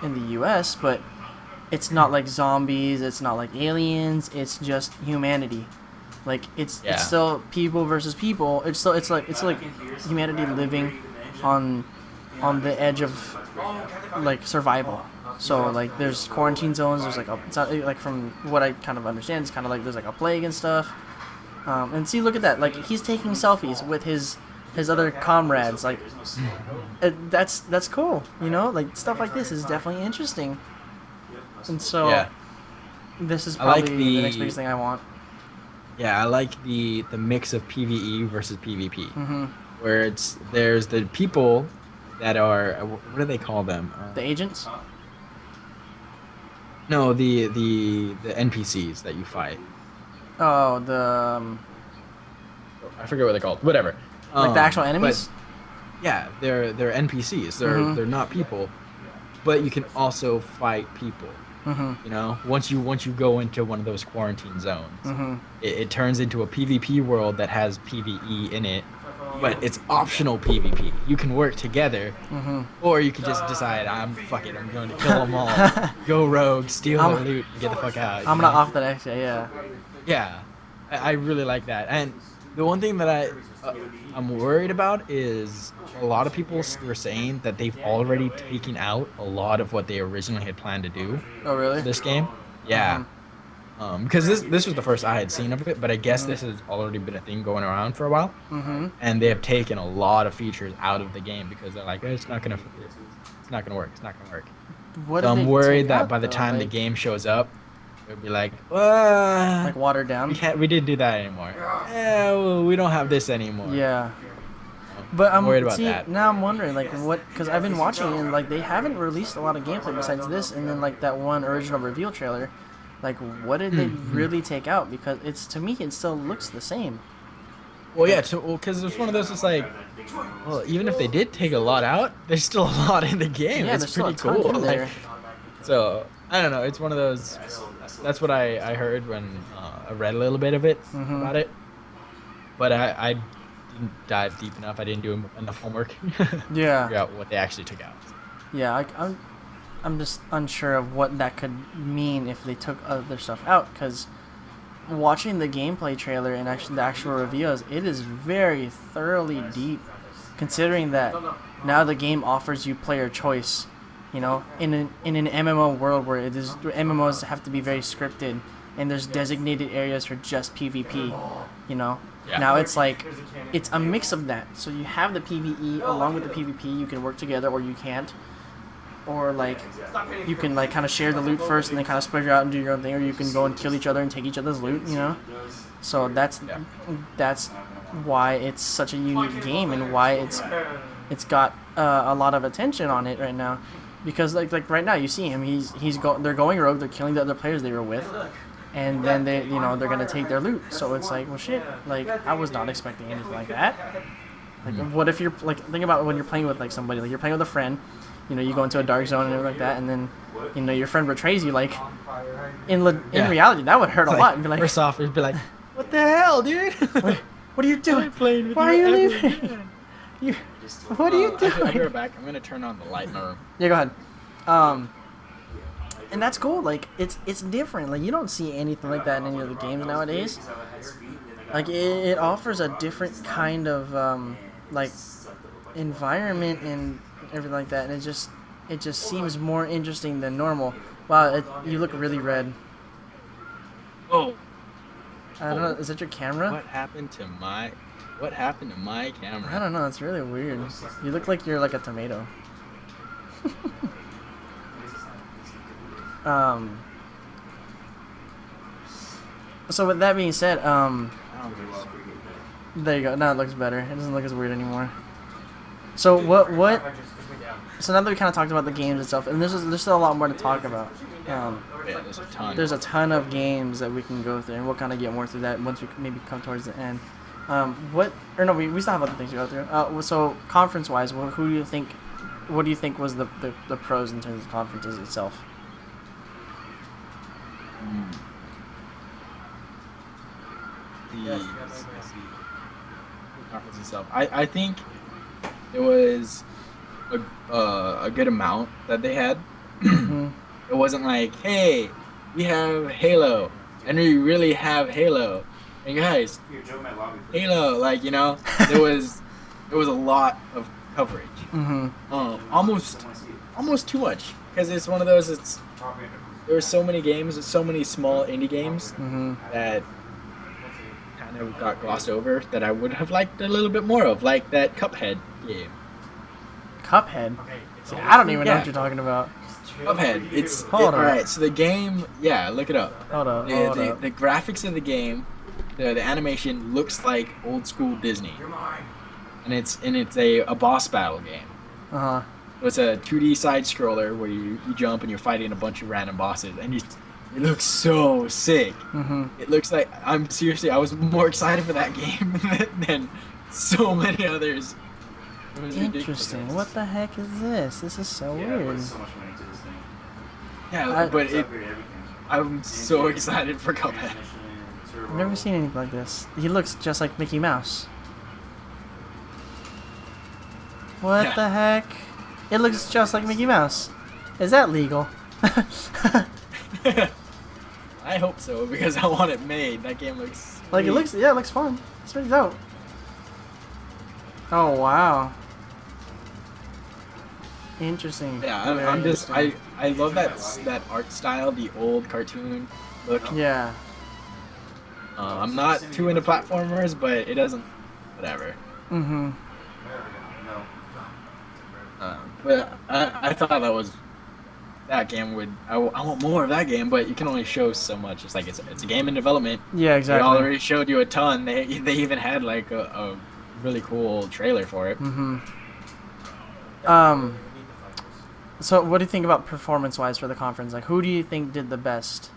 in the U.S., but it's not like zombies, it's not like aliens, it's just humanity. Like it's still people versus people. It's like humanity living on the edge of like survival. So like there's quarantine zones. There's like from what I kind of understand, it's kind of like there's like a plague and stuff. And see, look at that. Like he's taking selfies with his other comrades. Like that's cool. Like stuff like this is definitely interesting. And so this is probably the next biggest thing I want. Yeah, I like the mix of PvE versus PvP, where there's the people that are, what do they call them? The agents? No, the NPCs that you fight. Oh, I forget what they're called. Whatever. Like the actual enemies? Yeah, they're NPCs. They're not people, but you can also fight people. You know, once you go into one of those quarantine zones, Mm-hmm. it turns into a PvP world that has PvE in it, but it's optional PvP. You can work together, or you can just decide, fuck it, I'm going to kill them all, go rogue, steal their loot, and get the fuck out. I'm gonna off that extra, yeah. Yeah, I really like that. And the one thing that I'm worried about is a lot of people were saying that they've already taken out a lot of what they originally had planned to do. Oh, really? For this game, yeah. Because this was the first I had seen of it, but I guess this has already been a thing going around for a while. And they have taken a lot of features out of the game because they're like, it's not gonna work. It's not gonna work. What So did I'm they worried take that out, by the though? time the Like- game shows up, it'll be like, like watered down. we didn't do that anymore. Yeah, well, we don't have this anymore. Yeah. But I'm worried about see, that. now I'm wondering like what, because I've been watching and like they haven't released a lot of gameplay besides this and then like that one original reveal trailer. Like what did they really take out? Because it's, to me, it still looks the same. Well, yeah, because it's one of those. It's like, well, even if they did take a lot out, there's still a lot in the game. Yeah, it's there's still a pretty ton cool. in there. Like, so I don't know. It's one of those. That's what I heard when I read a little bit of it about it. But I didn't dive deep enough. I didn't do enough homework. Yeah. Figure out what they actually took out. Yeah, I'm just unsure of what that could mean if they took other stuff out, because watching the gameplay trailer and actually the actual reveals, it is very thoroughly deep, considering that now the game offers you player choice. You know, in an MMO world where MMOs have to be very scripted, and there's designated areas for just PvP. You know, Yeah. now it's like it's a mix of that. So you have the PvE along with the PvP. You can work together, or you can't. Or like you can like kind of share the loot first and then kind of spread out and do your own thing, or you can go and kill each other and take each other's loot, you know. So that's why it's such a unique game and why it's got a lot of attention on it right now, because like right now you see him, they're going rogue, they're killing the other players they were with, and then they're gonna take their loot. So it's like, well, shit, like I was not expecting anything like that. Like what if you're like, think about when you're playing with like somebody, like you're playing with a friend. You know, you go into a dark zone and everything like that, and then, you know, your friend betrays you. Like, in reality, that would hurt a lot. And be like, first off, it'd be like, what the hell, dude? what are you doing? Playing with Why are you ever leaving? again. What are you I'll be doing? right back. I'm gonna turn on the light in my room. Yeah, go ahead. And that's cool. Like, it's different. Like, you don't see anything like that in any of the games nowadays. Like, it offers a different kind of like environment and everything like that, and it just seems more interesting than normal. Wow, you look really red. Oh, I don't know. Is that your camera? what happened to my camera? I don't know. It's really weird. You look like you're like a tomato. So with that being said, there you go. Now it looks better. It doesn't look as weird anymore. So what? So now that we kind of talked about the games and stuff, and there's still a lot more to talk about. Yeah, there's a ton. There's a ton of games that we can go through, and we'll kind of get more through that once we maybe come towards the end. We still have other things to go through. So conference-wise, what do you think was the pros in terms of conferences itself? The conference itself. I think it was a good amount that they had. It wasn't like, hey, we have Halo, and we really have Halo, and guys, Halo, like, you know, there was a lot of coverage. Almost too much, because it's one of those. There were so many games, so many small indie games that kind of got glossed over that I would have liked a little bit more of, like that Cuphead game. Cuphead? See, I don't even know what you're talking about. Cuphead. Hold on. Alright, so the game, yeah, look it up. Hold up. The graphics of the game, the animation looks like old school Disney. And it's a boss battle game. Uh-huh. It's a 2D side scroller where you jump and you're fighting a bunch of random bosses, and it looks so sick. It looks like I was more excited for that game than so many others. It was Interesting. ridiculous. What the heck is this? This is so weird. Yeah, but I'm so excited for Cuphead. I've never seen anything like this. He looks just like Mickey Mouse. What Yeah. the heck? It looks just like Mickey Mouse. Is that legal? I hope so because I want it made. That game looks Like it sweet. looks, yeah, it looks fun. It's pretty dope. Oh wow. Interesting. Yeah, Very I'm just interesting. I love that art style, the old cartoon look. Yeah. I'm not too into platformers, but it doesn't. Whatever. Mm-hmm. But I thought that game would. I want more of that game, but you can only show so much. It's like it's a game in development. Yeah, They exactly. already showed you a ton. They even had like a really cool trailer for it. Mm-hmm. So what do you think about performance-wise for the conference? Like, who do you think did the best?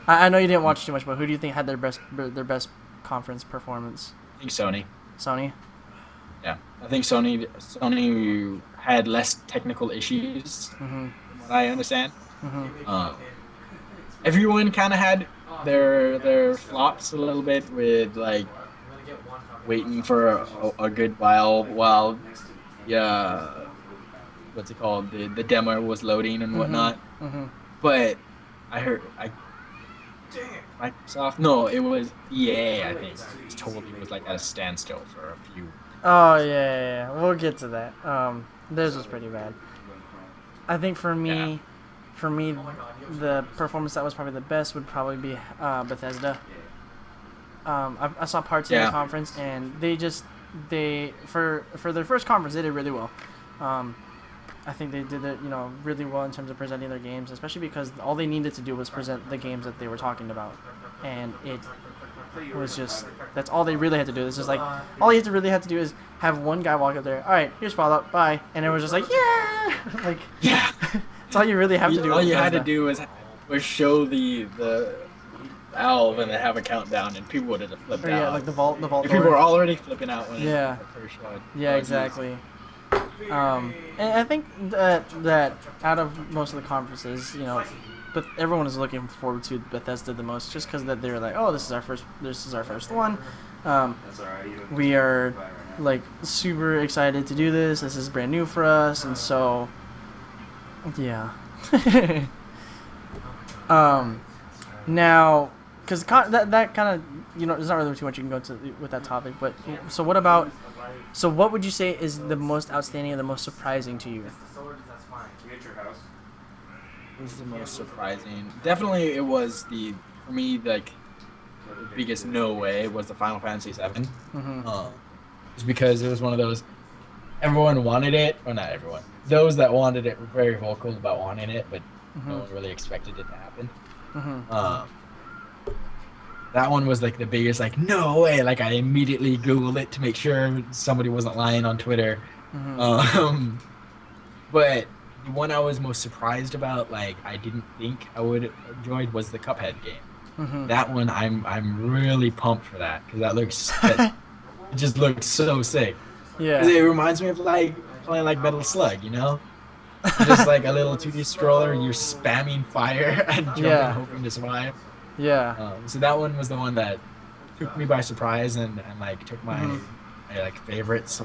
I know you didn't watch too much, but who do you think had their best conference performance? I think Sony. Sony? Yeah, I think Sony had less technical issues, Mm-hmm. from what I understand. Mm-hmm. Everyone kind of had their flops a little bit with like waiting for a good while yeah, what's it called, the demo was loading and whatnot. Mm-hmm. But I heard Microsoft, no, it was EA, I think, totally was like at a standstill for a few. Oh yeah. We'll get to that. Theirs was pretty bad. I think for me, the performance that was probably the best would probably be Bethesda. I saw parts of the Yeah. conference, and they for their first conference they did really well. I think they did it, really well in terms of presenting their games, especially because all they needed to do was present the games that they were talking about, and it was just that's all they really had to do. It's just like all you really had to do is have one guy walk up there. All right, here's Fallout. Bye, and it was just like yeah, like Yeah. that's all you really have to do. All with you had to Bethesda. do was show the valve and then have a countdown, and people would have flipped Or, out. yeah, like the vault And people were door. already flipping out when Yeah. it first showed. Yeah, exactly. And I think that out of most of the conferences, but everyone is looking forward to Bethesda the most, just because that they're like, oh, this is our first one. We are like super excited to do this. This is brand new for us, and so yeah. Now, because that kind of there's not really too much you can go into with that topic. But so what would you say is the most outstanding and the most surprising to you? What was the most surprising? Definitely, it was for me, like, the biggest no way was the Final Fantasy VII. Mm-hmm. Just because it was one of those, everyone wanted it, or not everyone. Those that wanted it were very vocal about wanting it, but no one really expected it to happen. Mm-hmm. That one was like the biggest, like, no way. Like, I immediately Googled it to make sure somebody wasn't lying on Twitter. Mm-hmm. But the one I was most surprised about, like, I didn't think I would enjoy, was the Cuphead game. Mm-hmm. That one, I'm really pumped for that because it just looks so sick. 'Cause Yeah. it reminds me of like playing like Metal Slug, just like a little 2D scroller, and you're spamming fire and jumping, Yeah. hoping to survive. Yeah. So that one was the one that took me by surprise and like took my, Mhm. my like favorites.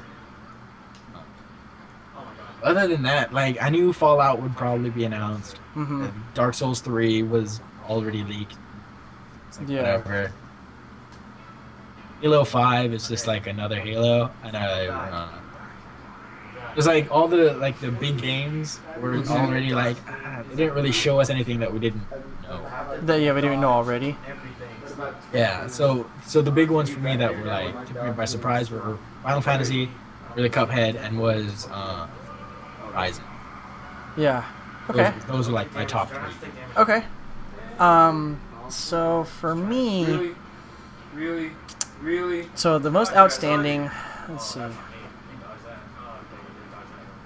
Other than that, like, I knew Fallout would probably be announced. Mm-hmm. Dark Souls 3 was already leaked. It's like, Yeah. whatever. Halo 5 is just like another Halo, and it's like all the big games were already like, they didn't really show us anything that we didn't know. Yeah, we didn't know already. Yeah, so the big ones for me that were like took me by surprise were Final Fantasy, really Cuphead, and was Horizon. Yeah. Okay. Those are like my top 3. Okay. So for me, Really? so the most outstanding. Let's see.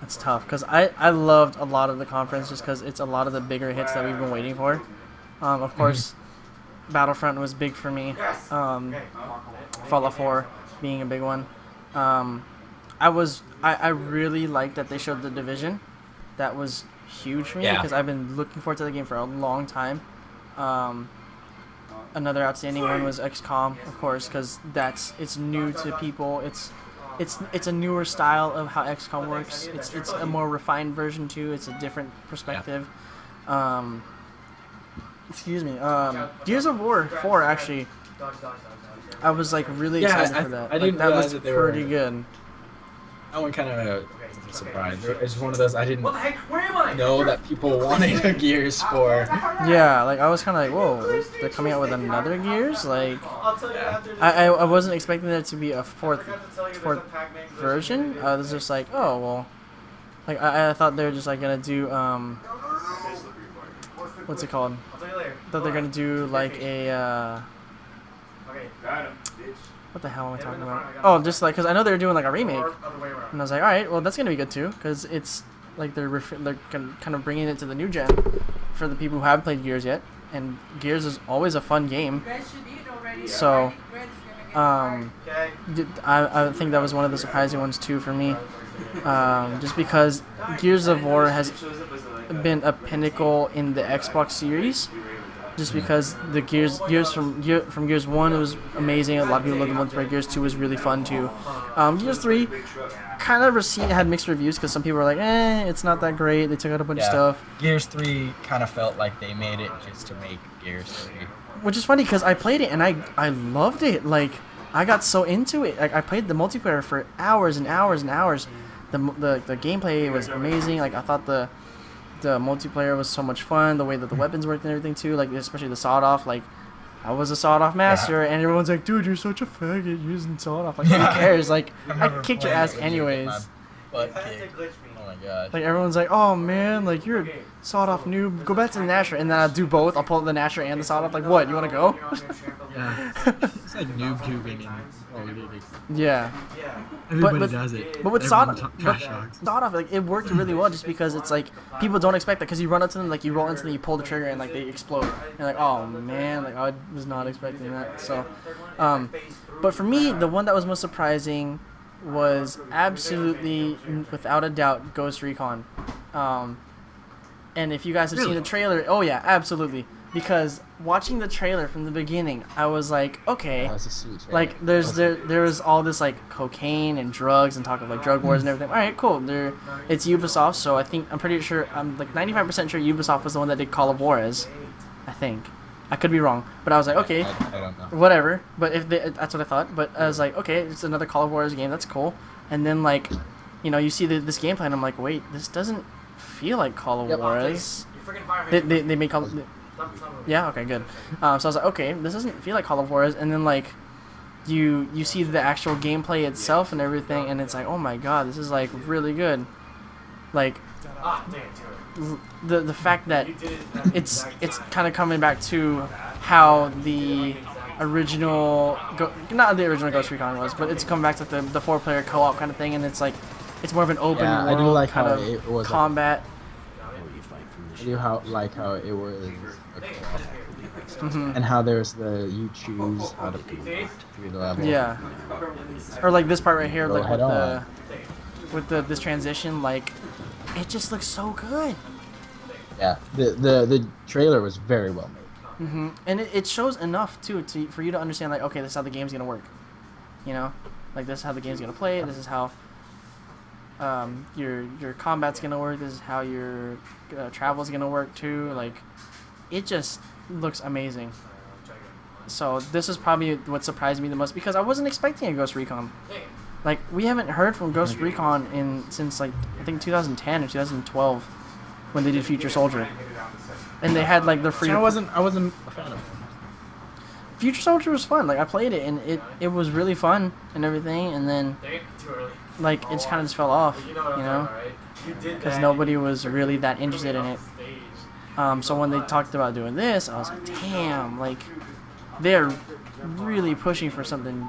That's tough because I loved a lot of the conference just because it's a lot of the bigger hits that we've been waiting for. Of course, Battlefront was big for me. Fallout 4 being a big one. I really liked that they showed The Division. that was huge for me Yeah. because I've been looking forward to the game for a long time. Another outstanding one was XCOM, of course, because it's new to people. It's a newer style of how XCOM works. It's a more refined version too. It's a different perspective. Excuse me. Gears of War 4 actually. I was like really excited for that. I didn't that realize was that they were pretty good. That one kind of was a surprise. It's one of those I didn't What the heck? Where am I? know that people wanted a Gears for. Yeah, like I was kind of like, whoa, they're coming out with another Gears. Like, I'll tell you after this. I wasn't expecting there to be a fourth I forgot to tell you there's a fourth Pac-Man glitch version. in the I was just like, oh well, like I thought they were just like gonna do what's it called? I'll tell you later. Thought they're gonna do like a Okay, got him, bitch. what the hell am I talking about? Oh, just like because I know they were doing like a remake, Or other way around. and I was like, all right, well that's gonna be good too, because it's like they're kind of bringing it to the new gen for the people who haven't played Gears yet, and Gears is always a fun game. So, Okay. I think that was one of the surprising ones too for me, just because Gears of War has been a pinnacle in the Xbox series, just because the Gears from Gears 1 it was amazing. A lot of people loved the multiplayer. Gears 2 was really fun too. Gears 3 kind of had mixed reviews because some people were like, it's not that great. They took out a bunch of stuff. Gears 3 kind of felt like they made it just to make Gears 3. Which is funny because I played it and I loved it. Like I got so into it. Like I played the multiplayer for hours and hours and hours. The gameplay was amazing. Like I thought the multiplayer was so much fun. The way that the weapons worked and everything too. Like especially the sawed off. Like I was a sawed off master and everyone's like, dude, you're such a faggot using sawed off. Like who cares? Like I kicked your ass anyways. But That had to glitch me. oh my gosh. Like everyone's like, oh man, like you're a sawed off noob. Go back to the Nasher, and then I'll do both. I'll pull up the Nasher and the sawed off. Like what? You want to go? Yeah. It's like noob tubing and Yeah. Yeah. everybody but- does it. But with Everyone sawed trash talks. off, like it worked really well, just because it's like people don't expect that, because you run up to them, like you roll into them, you pull the trigger, and like they explode. And like, oh man, like I was not expecting that. So, but for me, the one that was most surprising was absolutely, without a doubt, Ghost Recon. And if you guys have seen the trailer, oh yeah, absolutely. Because watching the trailer from the beginning, I was like, okay, That was a sweet trailer. like there was all this like cocaine and drugs and talk of like drug wars and everything. All right, cool. It's Ubisoft, so I'm pretty sure I'm like 95% sure Ubisoft was the one that did Call of Juarez. I think. I could be wrong, but I was like, okay, I don't know. whatever. But that's what I thought. But I was like, okay, it's another Call of Juarez game. That's cool. And then like, you see this gameplay, and I'm like, wait, this doesn't feel like Call of Juarez. You freaking fire They make Call. Yeah. Okay. Good. So I was like, okay, this doesn't feel like Call of Juarez. And then like, you see the actual gameplay itself and everything, and it's like, oh my god, this is like really good. Like Ah, damn, the fact that it's kind of coming back to how the original not the original Ghost Recon was, but it's coming back to the 4-player co-op kind of thing, and it's like it's more of an open Yeah, I world do like kind how of it was a- combat. I do like how it was a co-op. And how there's you choose how to through the level. Yeah. Or like this part right here, Go like head with this transition, like it just looks so good. Yeah. The trailer was very well made. And it shows enough too for you to understand, like, okay, this is how the game's gonna work. Like this is how the game's gonna play. This is how your combat's gonna work. This is how your travel's gonna work too. Like, it just looks amazing. So this is probably what surprised me the most, because I wasn't expecting a Ghost Recon. Like, we haven't heard from Ghost Recon since like I think 2010 or 2012 when they did Future Soldier, and they had like the free. I wasn't a fan of it. Future Soldier was fun. Like I played it and it was really fun and everything, and then like it kind of just fell off, because nobody was really that interested in it. So when they talked about doing this, I was like, damn, like they're really pushing for something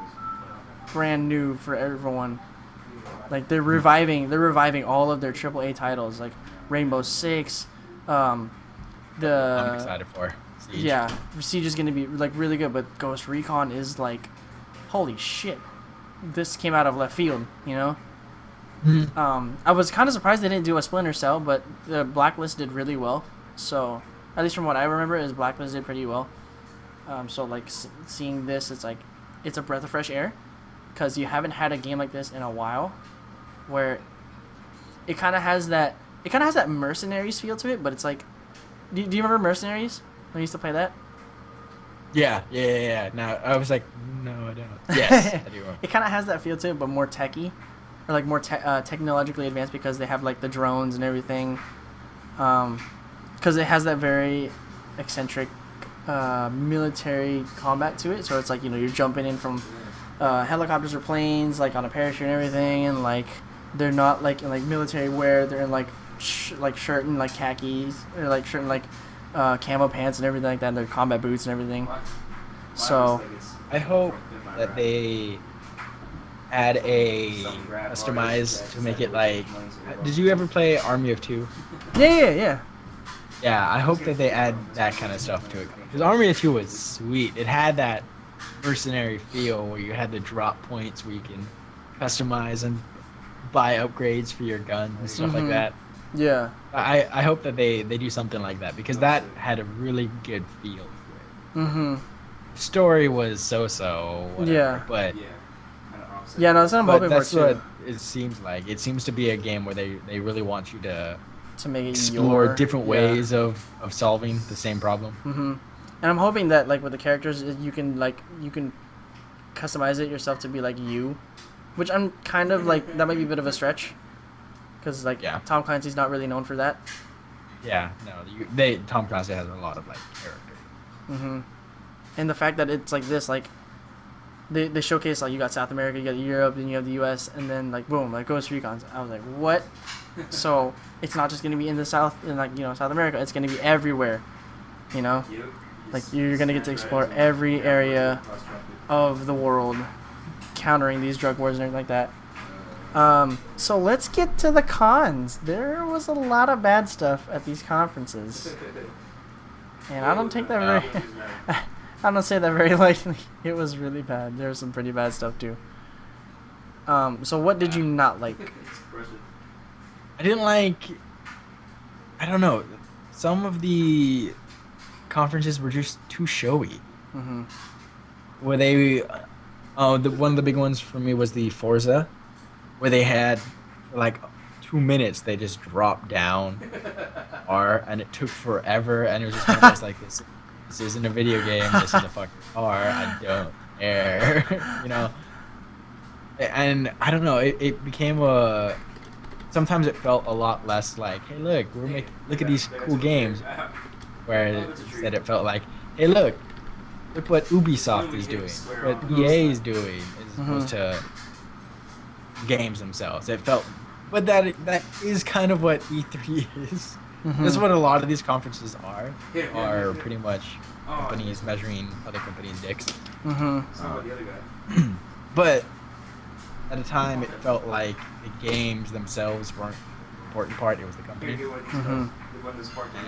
brand new for everyone. Like they're reviving all of their AAA titles, like Rainbow Six. I'm excited for Siege. Yeah, Siege is gonna be like really good, but Ghost Recon is like, holy shit, this came out of left field, I was kind of surprised they didn't do a Splinter Cell, but the Blacklist did really well. So, at least from what I remember, is Blacklist did pretty well. So like seeing this, it's like it's a breath of fresh air, because you haven't had a game like this in a while, where it kind of has that Mercenaries feel to it, but it's like, do you remember Mercenaries when you used to play that? Yeah. Now I was like, no, I don't. Yes, I do. It kind of has that feel to it, but more techy, or like more technologically advanced, because they have like the drones and everything. Because it has that very eccentric military combat to it. So it's like, you're jumping in from helicopters or planes, like on a parachute and everything, and like they're not like in like military wear. They're in like shirt and like khakis, or like shirt and like camo pants and everything like that. And their combat boots and everything. So I hope that they add a customize to make it like. Did you ever play Army of Two? yeah. Yeah, I hope that they add that kind of stuff to it. Because Army of Two was sweet. It had that mercenary feel where you had the drop points where you can customize and buy upgrades for your guns and stuff like that. Yeah. I hope that they do something like that, because that had a really good feel to it. Mm-hmm. Story was so-so, whatever, Yeah. but Yeah, no, that's what I'm hoping for that's too. what it seems like. It seems to be a game where they really want you to make it explore different yeah. ways of solving the same problem. Mm-hmm. And I'm hoping that like with the characters, you can customize it yourself to be like you, which I'm kind of like, that might be a bit of a stretch, because like Tom Clancy's not really known for that. Yeah, no, Tom Clancy has a lot of like character. Mm-hmm. And the fact that it's like this, like they showcase like you got South America, you got Europe, then you have the U.S., and then like boom, like Ghost Recon. I was like, what? So it's not just gonna be in the South, in like South America. It's gonna be everywhere. Like you're gonna get to explore every area of the world, countering these drug wars and everything like that. So let's get to the cons. There was a lot of bad stuff at these conferences, and I don't take that very. I don't say that very lightly. It was really bad. There was some pretty bad stuff too. So what did you not like? I didn't like. I don't know. Some of the conferences were just too showy. Mm-hmm. Where they, one of the big ones for me was the Forza, where they had for like 2 minutes they just dropped down, and it took forever, and it was just one of those like this. This isn't a video game. This is a fucking car. I don't care, And I don't know. It became a. Sometimes it felt a lot less like, hey, look, look at these cool games, where instead it felt like, hey, look what Ubisoft is doing, what EA is doing, as opposed to games themselves. It felt, but that is kind of what E3 is. Mm-hmm. That's what a lot of these conferences are pretty much companies measuring other companies' dicks. Mm-hmm. But at the time, it felt like the games themselves weren't the important part. It was the company. Mm-hmm.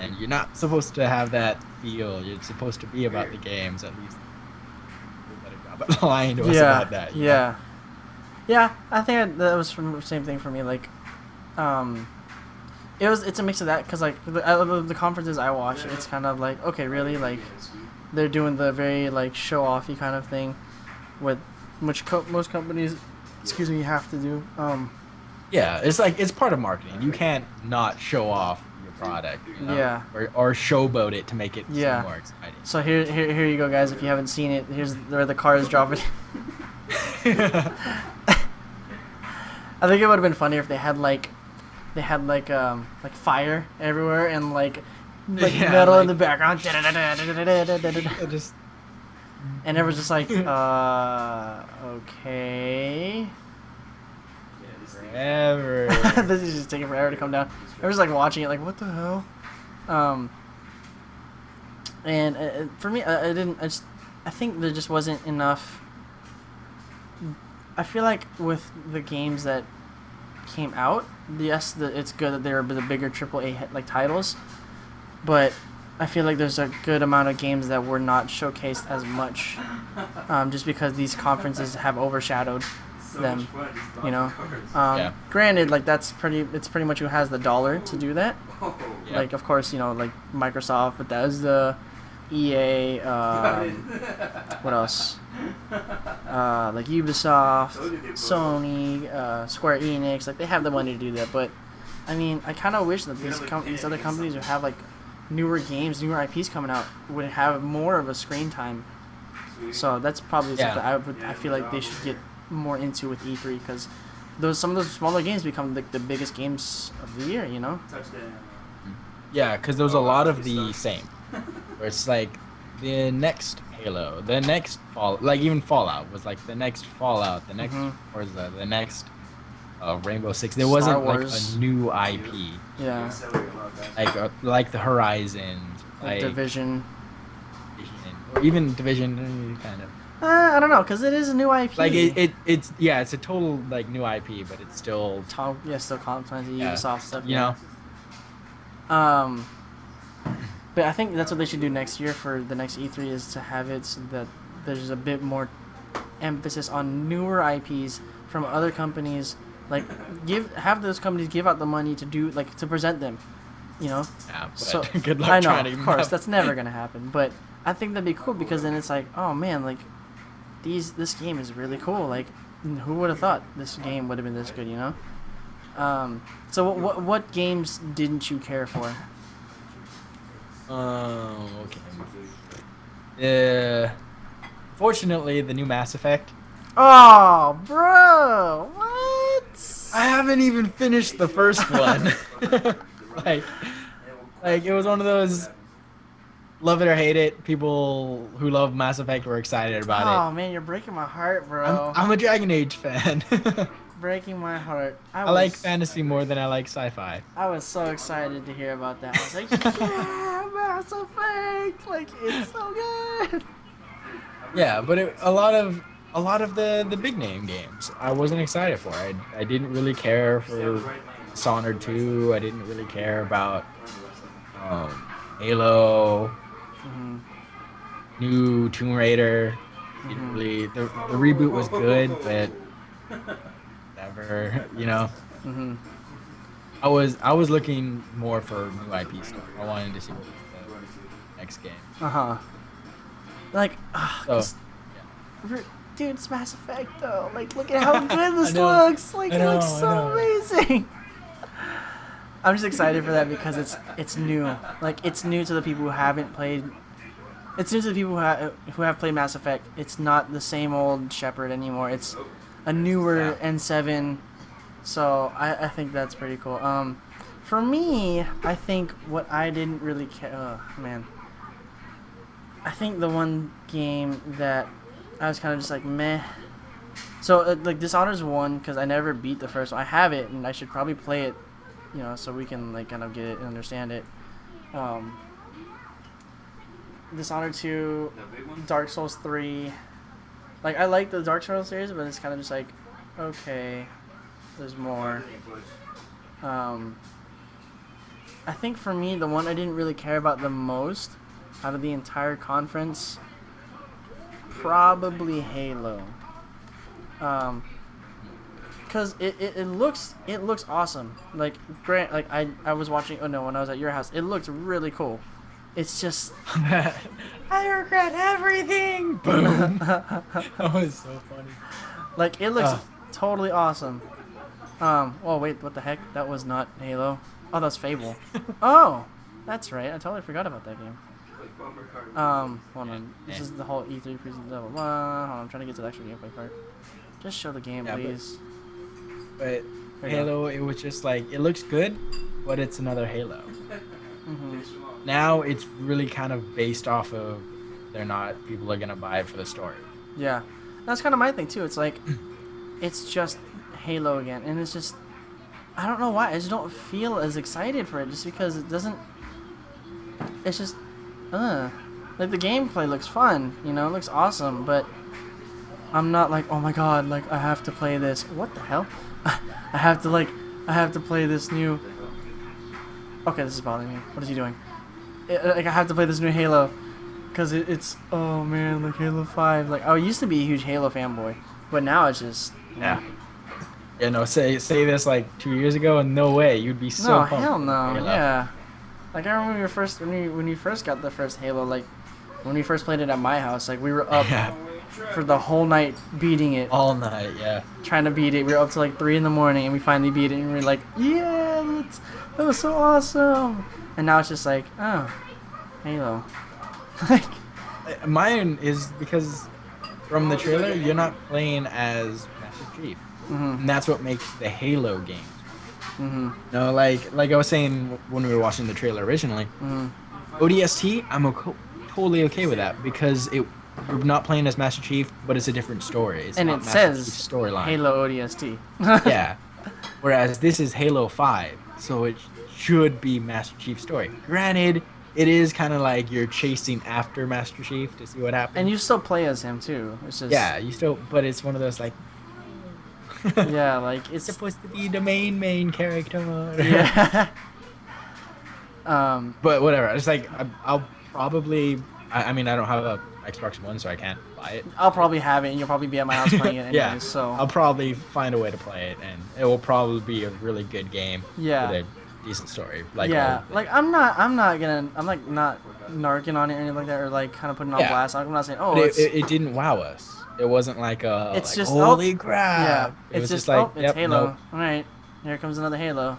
And you're not supposed to have that feel. You're supposed to be about the games, at least. But lying to us about that. Yeah. Yeah, I think that was the same thing for me. Like, it's a mix of that, because like the conferences I watch, it's kind of like, okay, really, like they're doing the very like show offy kind of thing, with which most companies, have to do. Yeah, it's like it's part of marketing. You can't not show off your product. Yeah. Or showboat it to make it seem more exciting. So here you go, guys. If you haven't seen it, here's where the car is dropping. I think it would have been funnier if they had like fire everywhere and like metal in the background. And everyone's just like, okay. Forever. This is just taking forever to come down. Everyone's like watching it, like, what the hell? And for me, I think there just wasn't enough. I feel like with the games that came out, yes, it's good that they were the bigger AAA like titles, but I feel like there's a good amount of games that were not showcased as much, just because these conferences have overshadowed them. You know, Yeah. granted, like it's pretty much who has the dollar to do that. Yeah. Like, of course, you know, like Microsoft, Bethesda, EA, what else? Like Ubisoft, Sony, Square Enix, like they have the money to do that. But I mean, I kind of wish that these other companies would have like newer games, newer IPs coming out, would have more of a screen time. So that's probably something I feel like they should get more into with E3, because some of those smaller games become like the biggest games of the year. You know? Yeah, because there was a lot of the same. Where it's like the next Halo, the next like even Fallout was like the next Fallout, the next or is the next Rainbow Six. There wasn't like a new IP. Yeah. Like the Horizons, like Division. or even Division, kind of. I don't know, because it is a new IP. Like it's a total like new IP, but it's still still complements the Ubisoft stuff. You know. But I think that's what they should do next year for the next E3, is to have it so that there's a bit more emphasis on newer IPs from other companies. Like have those companies give out the money to do to present them. You know. Yeah. But so good luck I know, trying to. Of course, that's never gonna happen. But I think that'd be cool, because then it's like, oh man, like this game is really cool. Like, who would have thought this game would have been this good? You know. So what games didn't you care for? Okay. Fortunately, the new Mass Effect. Oh, bro, what? I haven't even finished the first one. like it was one of those love it or hate it. People who love Mass Effect were excited about it. Oh man, you're breaking my heart, bro. I'm a Dragon Age fan. Breaking my heart. I like fantasy more than I like sci-fi. I was so excited to hear about that. I was like, yeah, Mass Effect, like it's so good. Yeah, but a lot of the big name games I wasn't excited for. I didn't really care for Dishonored 2. I didn't really care about Halo. New Tomb Raider. Didn't really. The reboot was good, but never. You know. I was looking more for new IP stuff. I wanted to see what was the next game. Like, dude, it's Mass Effect though. Like, look at how good this looks. Like, it looks so amazing. I'm just excited for that because it's new. Like, it's new to the people who haven't played. It's new to the people who have played Mass Effect. It's not the same old Shepard anymore. It's a newer N7. So I think that's pretty cool. For me, I think what I didn't really care. Oh man. I think the one game that I was kind of just like meh. So like Dishonored's one, because I never beat the first one. I have it and I should probably play it, you know, so we can like kind of get it and understand it. Dishonored 2, Dark Souls 3. Like, I like the Dark Souls series, but it's kind of just like, okay, there's more. I think for me, the one I didn't really care about the most out of the entire conference, probably Halo. Cause it looks awesome. Like I was watching. Oh no, when I was at your house, it looked really cool. It's just I regret everything. Boom. That was so funny. Like, it looks totally awesome. Oh wait, what the heck? That was not Halo. Oh, that's Fable. Oh, that's right. I totally forgot about that game. Hold on. This is the whole E3 presentation. Hold on, I'm trying to get to the actual gameplay part. Just show the game, please. But Halo, it was just like, it looks good, but it's another Halo. Now it's really kind of based off of people are gonna buy it for the story. Yeah, that's kind of my thing too. It's like, it's just Halo again, and it's just, I don't know why, I just don't feel as excited for it, just because it doesn't, it's just, like the gameplay looks fun, you know, it looks awesome, but I'm not like, oh my god, like I have to play this. What the hell? I have to play this new. Okay, this is bothering me. What is he doing? Like I have to play this new Halo, cause it's oh man, like Halo 5. Like I used to be a huge Halo fanboy, but now it's just Yeah. Yeah, no, say this like 2 years ago, and no way, you'd be so No, pumped hell for no. Halo. Yeah. Like I remember when you first got the first Halo, like when we first played it at my house, like we were up Yeah. for the whole night beating it, All night, yeah. trying to beat it. We were up to like 3 in the morning, and we finally beat it, and we were like, yeah, that was so awesome. And now it's just like, oh, Halo. Like, Mine is because from the trailer, you're not playing as Master Chief, and that's what makes the Halo games. No, like I was saying when we were watching the trailer originally, ODST, totally okay with that because you're not playing as Master Chief, but it's a different story. It's and not it Master says Chief's storyline. Halo ODST. Yeah. Whereas this is Halo 5, so it should be Master Chief's story. Granted, it is kind of like you're chasing after Master Chief to see what happens. And you still play as him too. It's just Yeah, you still, but it's one of those like. yeah, like It's it's supposed to be the main character. yeah. But whatever. It's like I'll probably. I mean, I don't have a Xbox One, so I can't buy it. I'll probably have it, and you'll probably be at my house playing it anyways. Yeah. So I'll probably find a way to play it, and it will probably be a really good game. Yeah. With a decent story. Like yeah, all- like I'm not like not narking on it or anything like that, or like kind of putting it on Yeah. blast. I'm not saying, oh, But it's it didn't wow us. It wasn't like a. It's like, just, holy oh, crap. yeah, It it's was just like, oh, it's yep, Halo. nope. All right, here comes another Halo.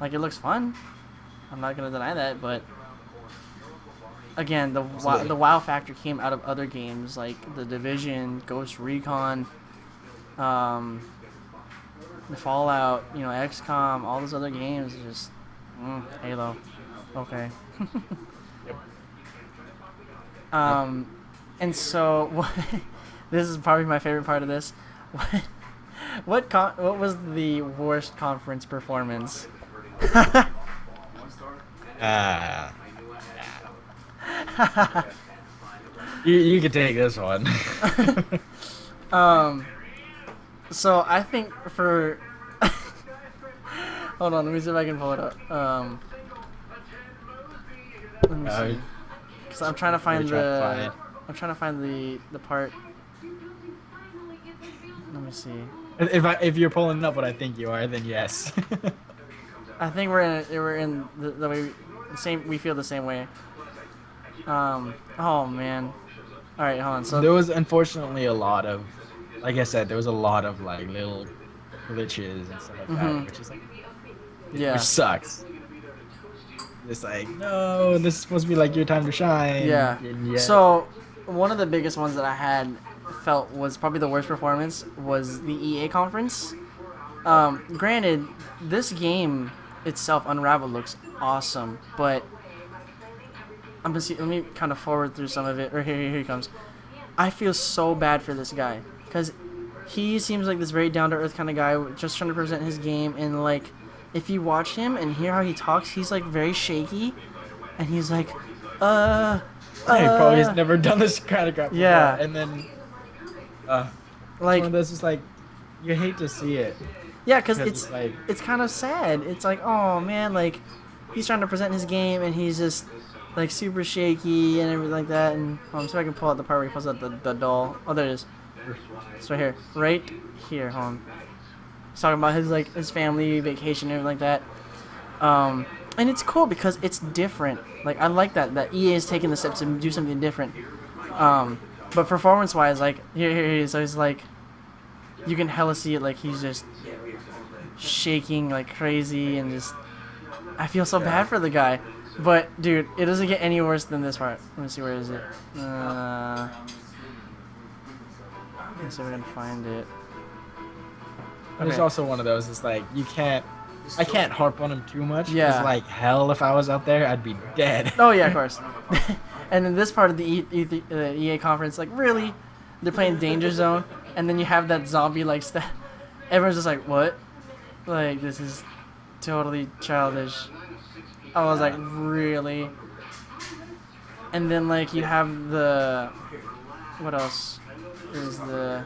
Like it looks fun. I'm not gonna deny that, but again, the wow factor came out of other games like The Division, Ghost Recon, the Fallout, XCOM, all those other games. Just Halo. Okay. And so this is probably my favorite part of this. What was the worst conference performance? You could take this one. So I think for hold on, let me see if I can pull it up. Let me see. Because I'm trying to find I'm trying to find the part. Let me see. If you're pulling it up what I think you are, then yes. I think we're in the way the same. We feel the same way. Oh man. All right, hold on. So There was unfortunately a lot of, like I said, there was a lot of like little glitches and stuff like that, which is like, yeah. which sucks. It's like, no, this is supposed to be like your time to shine. Yeah. and yet- So one of the biggest ones that I had felt was probably the worst performance was the EA conference. Granted, this game itself, Unravel, looks awesome, but I'm gonna see. Let me kind of forward through some of it. Or here he comes. I feel so bad for this guy because he seems like this very down to earth kind of guy, just trying to present his game. And like, if you watch him and hear how he talks, he's like very shaky, and he's like, he probably has never done this kind of crap before. Yeah. And then, like, one of those is like, you hate to see it. yeah, because Because it's kind of sad. It's like, oh man, like he's trying to present his game and he's just like super shaky and everything like that. And see if I can pull out the part where he pulls out the doll. Oh, there it is. It's right here. Hold on. He's talking about his family vacation and everything like that. And it's cool because it's different. Like I like that EA is taking the steps to do something different. But performance wise, like here he is. So he's like, you can hella see it. Like he's just shaking like crazy and just. I feel so bad for the guy. But dude, it doesn't get any worse than this part. Let me see, where is it? Let me see if I can find it. There's Okay. also one of those. It's like I can't harp on him too much. 'Cause, Yeah. like hell, if I was out there, I'd be dead. Oh yeah, of course. And then this part of the EA conference, like really, they're playing Danger Zone, and then you have that zombie like stuff. Everyone's just like, what? Like this is totally childish. I was like, really? And then like you have the what else? Where's the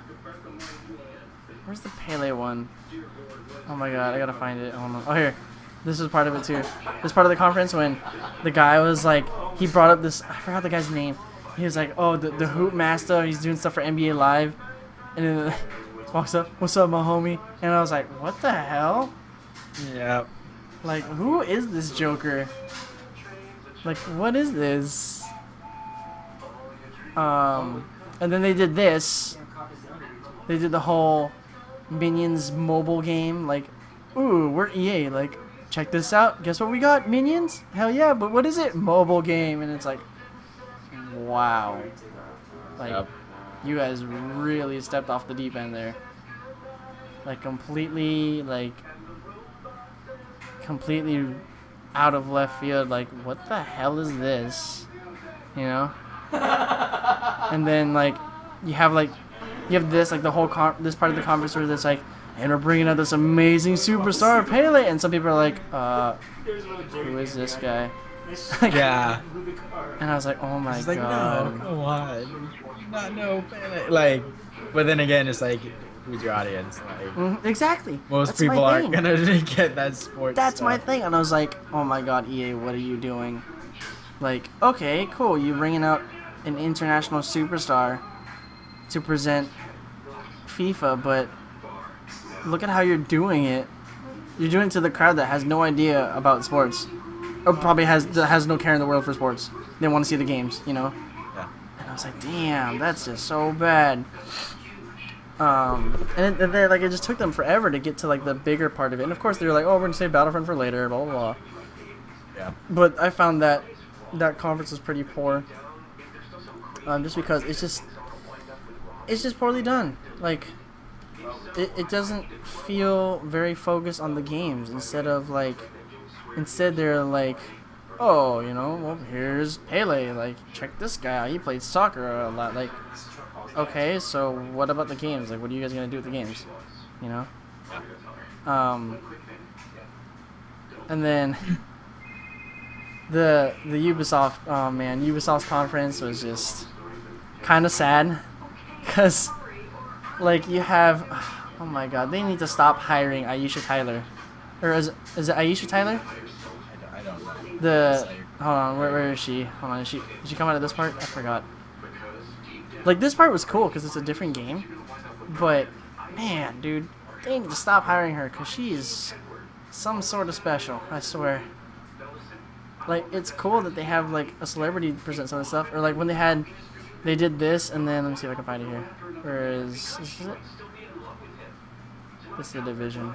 Pele one? Oh my god, I gotta find it. Hold on. Oh here. This is part of it too. This part of the conference when the guy was like, he brought up this, I forgot the guy's name. He was like, oh, the Hoop Master, he's doing stuff for NBA Live. And then walks up, "What's up, my homie?" And I was like, "What the hell? Yeah. Like, who is this Joker? Like, what is this?" And then they did this. They did the whole Minions mobile game. Like, ooh, we're EA. Like, check this out. Guess what we got? Minions? Hell yeah! But what is it? Mobile game. And it's like, wow. Like, Yep. you guys really stepped off the deep end there. Like, completely out of left field. Like, what the hell is this? You know? And then, like, you have this, like, the whole this part of the conference where it's like, and we're bringing out this amazing superstar, Pele. And some people are like, who is this guy? Like, Yeah. And I was like, oh my It's like, god. no, come on. You not know Pele. Like, but then again, it's like, who's your audience? Like, Exactly. most That's people my aren't thing. gonna get that sports That's my stuff. thing. And I was like, oh my god, EA, what are you doing? Like, okay, cool. You're bringing out an international superstar to present FIFA, but look at how you're doing it. You're doing it to the crowd that has no idea about sports, or probably has no care in the world for sports. They want to see the games, you know. Yeah. And I was like, damn, that's just so bad. And then like it just took them forever to get to like the bigger part of it. And of course they were like, oh, we're gonna save Battlefront for later, blah blah blah. Yeah. But I found that conference was pretty poor. Just because it's just poorly done. Like, it doesn't feel very focused on the games. Instead they're like, oh, you know, well, here's Pele. Like, check this guy out. He played soccer a lot. Like, okay, so what about the games? Like, what are you guys gonna do with the games? You know. And then the Ubisoft, oh man, Ubisoft's conference was just kind of sad, cause like you have, oh my god, they need to stop hiring Aisha Tyler, or is it Aisha Tyler? I don't know. The hold on, where is she? Hold on, did she come out of this part? I forgot. Like this part was cool because it's a different game, but man, dude, they need to stop hiring her because she is some sort of special. I swear. Like, it's cool that they have like a celebrity present some of the stuff, or like when they did this, and then let me see if I can find it here. Where is this it? This is the Division.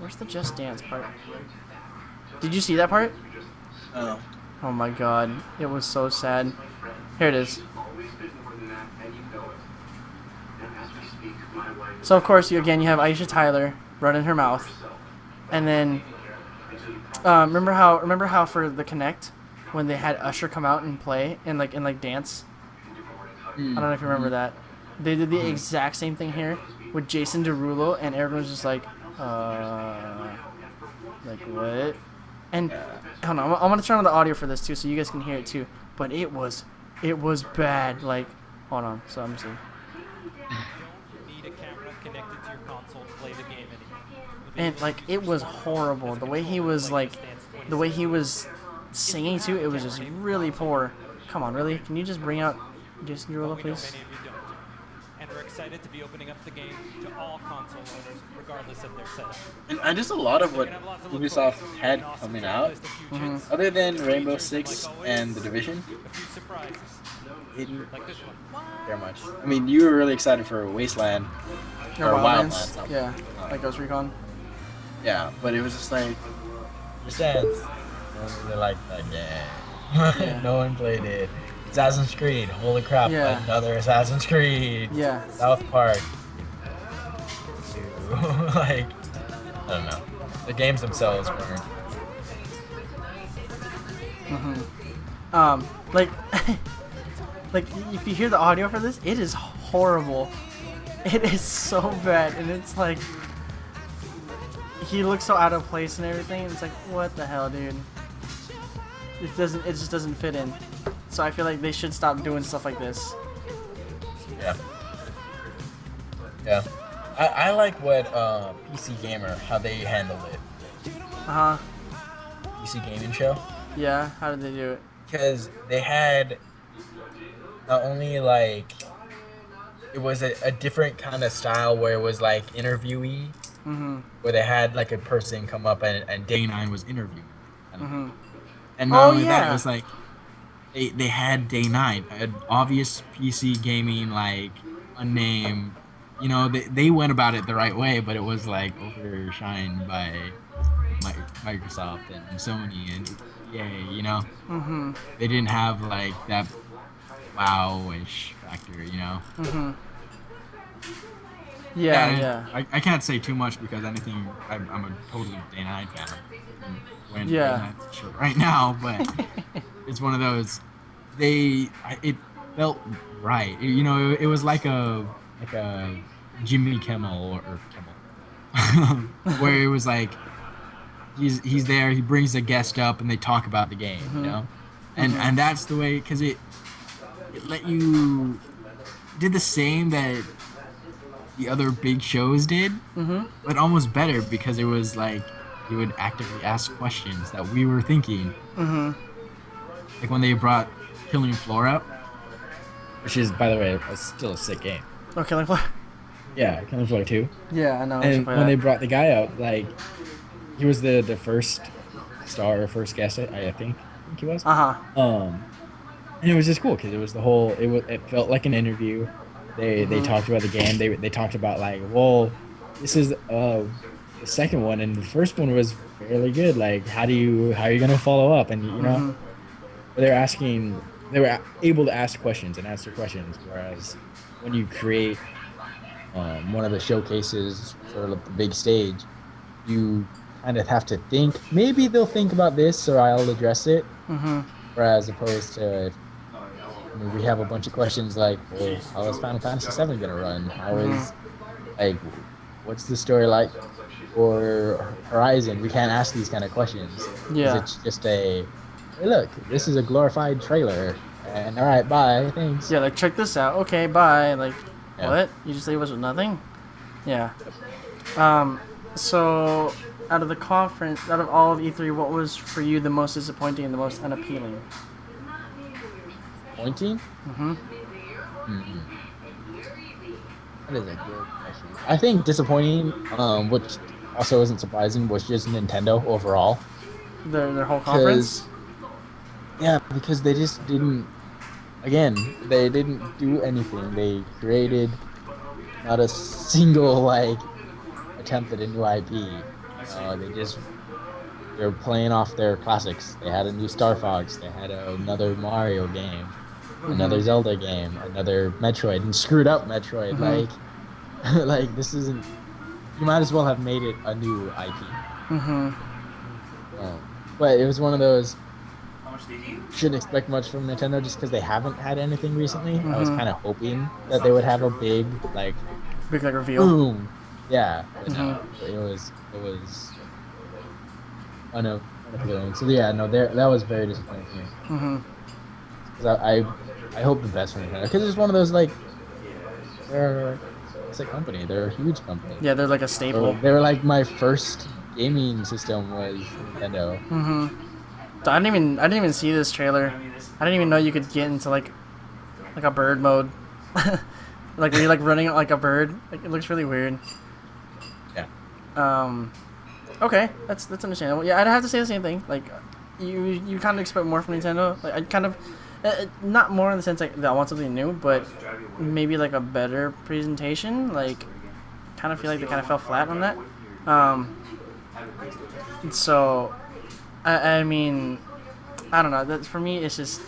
Where's the Just Dance part? Did you see that part? Oh. Oh my god, it was so sad. Here it is. So of course you have Aisha Tyler running her mouth, and then remember how for the Connect when they had Usher come out and play and like dance. I don't know if you remember that. They did the exact same thing here with Jason Derulo, and everyone's just like what? And hold on, I'm gonna turn on the audio for this too, so you guys can hear it too. But it was bad. Like, hold on, so I'm seeing. Need a camera connected to your console to play the game anymore. And like it was horrible. The way he was singing too, it was just really poor. Come on, really? Can you just bring out Jason Derulo, We know please? many of you don't. And we're excited to be opening up the game to all console owners, regardless of their setup. And just a lot of We're what gonna have lots to look Ubisoft forward to, had an awesome coming draft out, list of futures, other than Rainbow features, Six like always, and The Division, a few surprises, didn't like this one. care much. I mean, you were really excited for Wasteland or Wildlands. something. Yeah, like Ghost Recon. Yeah, but it was just like, Just Dance. No one really liked that game. Yeah. No one played it. Assassin's Creed. Holy crap! Yeah. Another Assassin's Creed. Yeah. South Park. Like, I don't know. The games themselves weren't. Like, like if you hear the audio for this, it is horrible. It is so bad, and it's like he looks so out of place and everything. And it's like, what the hell, dude? It just doesn't fit in. So I feel like they should stop doing stuff like this. Yeah. Yeah. I like what PC Gamer, how they handled it. PC Gaming Show. Yeah. How did they do it? Because they had not only like it was a different kind of style where it was like interviewee, where they had like a person come up and Day 9 was interviewing. And not Oh, only that, it yeah. was like they had Day 9, an obvious PC gaming, like unnamed. You know, they went about it the right way, but it was like overshined by Microsoft and Sony and EA. You know, they didn't have like that wow-ish factor. You know. Yeah, And yeah. I can't say too much because anything. I'm a totally Day 9 fan. When Yeah. Day 9's short right now, but it's one of those. It felt right. You know, it was like a Jimmy Kimmel or Kimmel, where it was like he's there, he brings a guest up, and they talk about the game. You know, and that's the way because it let you did the same that the other big shows did, but almost better because it was like he would actively ask questions that we were thinking. Like when they brought Killing Floor up, which is, by the way, still a sick game. Oh, Killing Floor. Yeah, Killing Floor 2. Yeah, I know. And when they brought the guy up, like, he was the first star or first guest, I think he was. And it was just cool because it was the whole. It felt like an interview. They talked about the game. They talked about like, well, this is the second one, and the first one was fairly good. Like, how are you gonna follow up? And you know, they were able to ask questions and answer questions. Whereas when you create one of the showcases for the big stage, you kind of have to think. Maybe they'll think about this, or I'll address it. Whereas opposed to, we have a bunch of questions like, well, how is Final Fantasy VII gonna run? How is like, what's the story like for Horizon? We can't ask these kind of questions. Yeah. It's just hey, look, this is a glorified trailer, and all right, bye, thanks. Yeah, like, check this out. Okay, bye. Like, Yeah. what? You just leave us with nothing? Yeah. So, out of the conference, out of all of E3, what was for you the most disappointing and the most unappealing? Pointing? That is a good question. I think disappointing, which also isn't surprising, was just Nintendo overall. Their whole conference? Yeah, because they just didn't. Again, they didn't do anything. They created not a single like attempt at a new IP. They were playing off their classics. They had a new Star Fox. They had another Mario game, another Zelda game, another Metroid, and screwed up Metroid. Like this isn't. You might as well have made it a new IP. But it was one of those. Shouldn't expect much from Nintendo just because they haven't had anything recently. I was kind of hoping that they would have a big like reveal. boom. Yeah, but no, it was unappealing. So yeah, no, that was very disappointing for me. Because I hope the best for Nintendo because it's one of those like it's a company. They're a huge company. Yeah, they're like a staple. They were like my first gaming system was Nintendo. So I didn't even see this trailer. I didn't even know you could get into like a bird mode. Like where you're like running like a bird. Like, it looks really weird. Yeah. Okay, that's understandable. Yeah, I'd have to say the same thing. Like, you kind of expect more from Nintendo. Like, I kind of, not more in the sense like that I want something new, but maybe like a better presentation. Like, kind of feel like they kind of fell flat on that. So, I mean, I don't know. That for me, it's just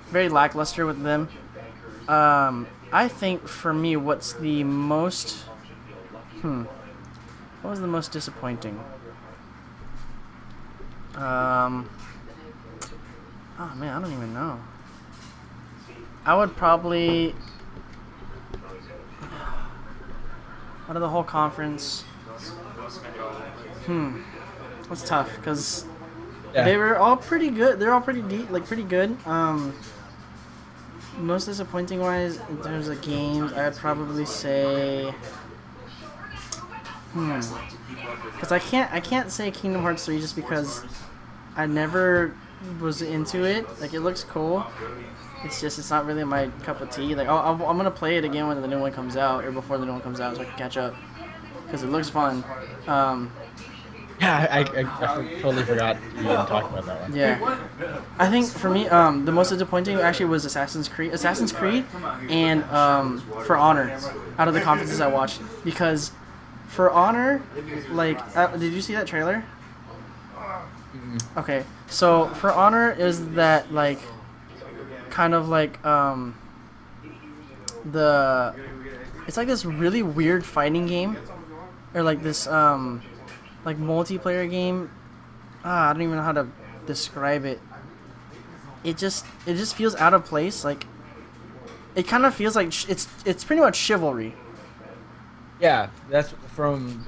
very lackluster with them. I think for me, what's the most what was the most disappointing? Oh man, I don't even know. I would probably out of the whole conference. That's tough because they were all pretty good. They're all pretty deep, like pretty good. Most disappointing wise in terms of games, I'd probably say. Because I can't say Kingdom Hearts 3 just because I never was into it. Like, it looks cool. It's just, it's not really my cup of tea. Like, I'm gonna play it again when the new one comes out, or before the new one comes out, so I can catch up. Because it looks fun. Yeah, I totally forgot you even talked about that one. Yeah. I think for me, the most disappointing actually was Assassin's Creed. And For Honor, out of the conferences I watched. Because For Honor, like, did you see that trailer? Okay, so For Honor is that, like, kind of like, it's like this really weird fighting game, or like this, like multiplayer game. I don't even know how to describe it. It just feels out of place. Like, it kind of feels like it's pretty much Chivalry. Yeah, that's from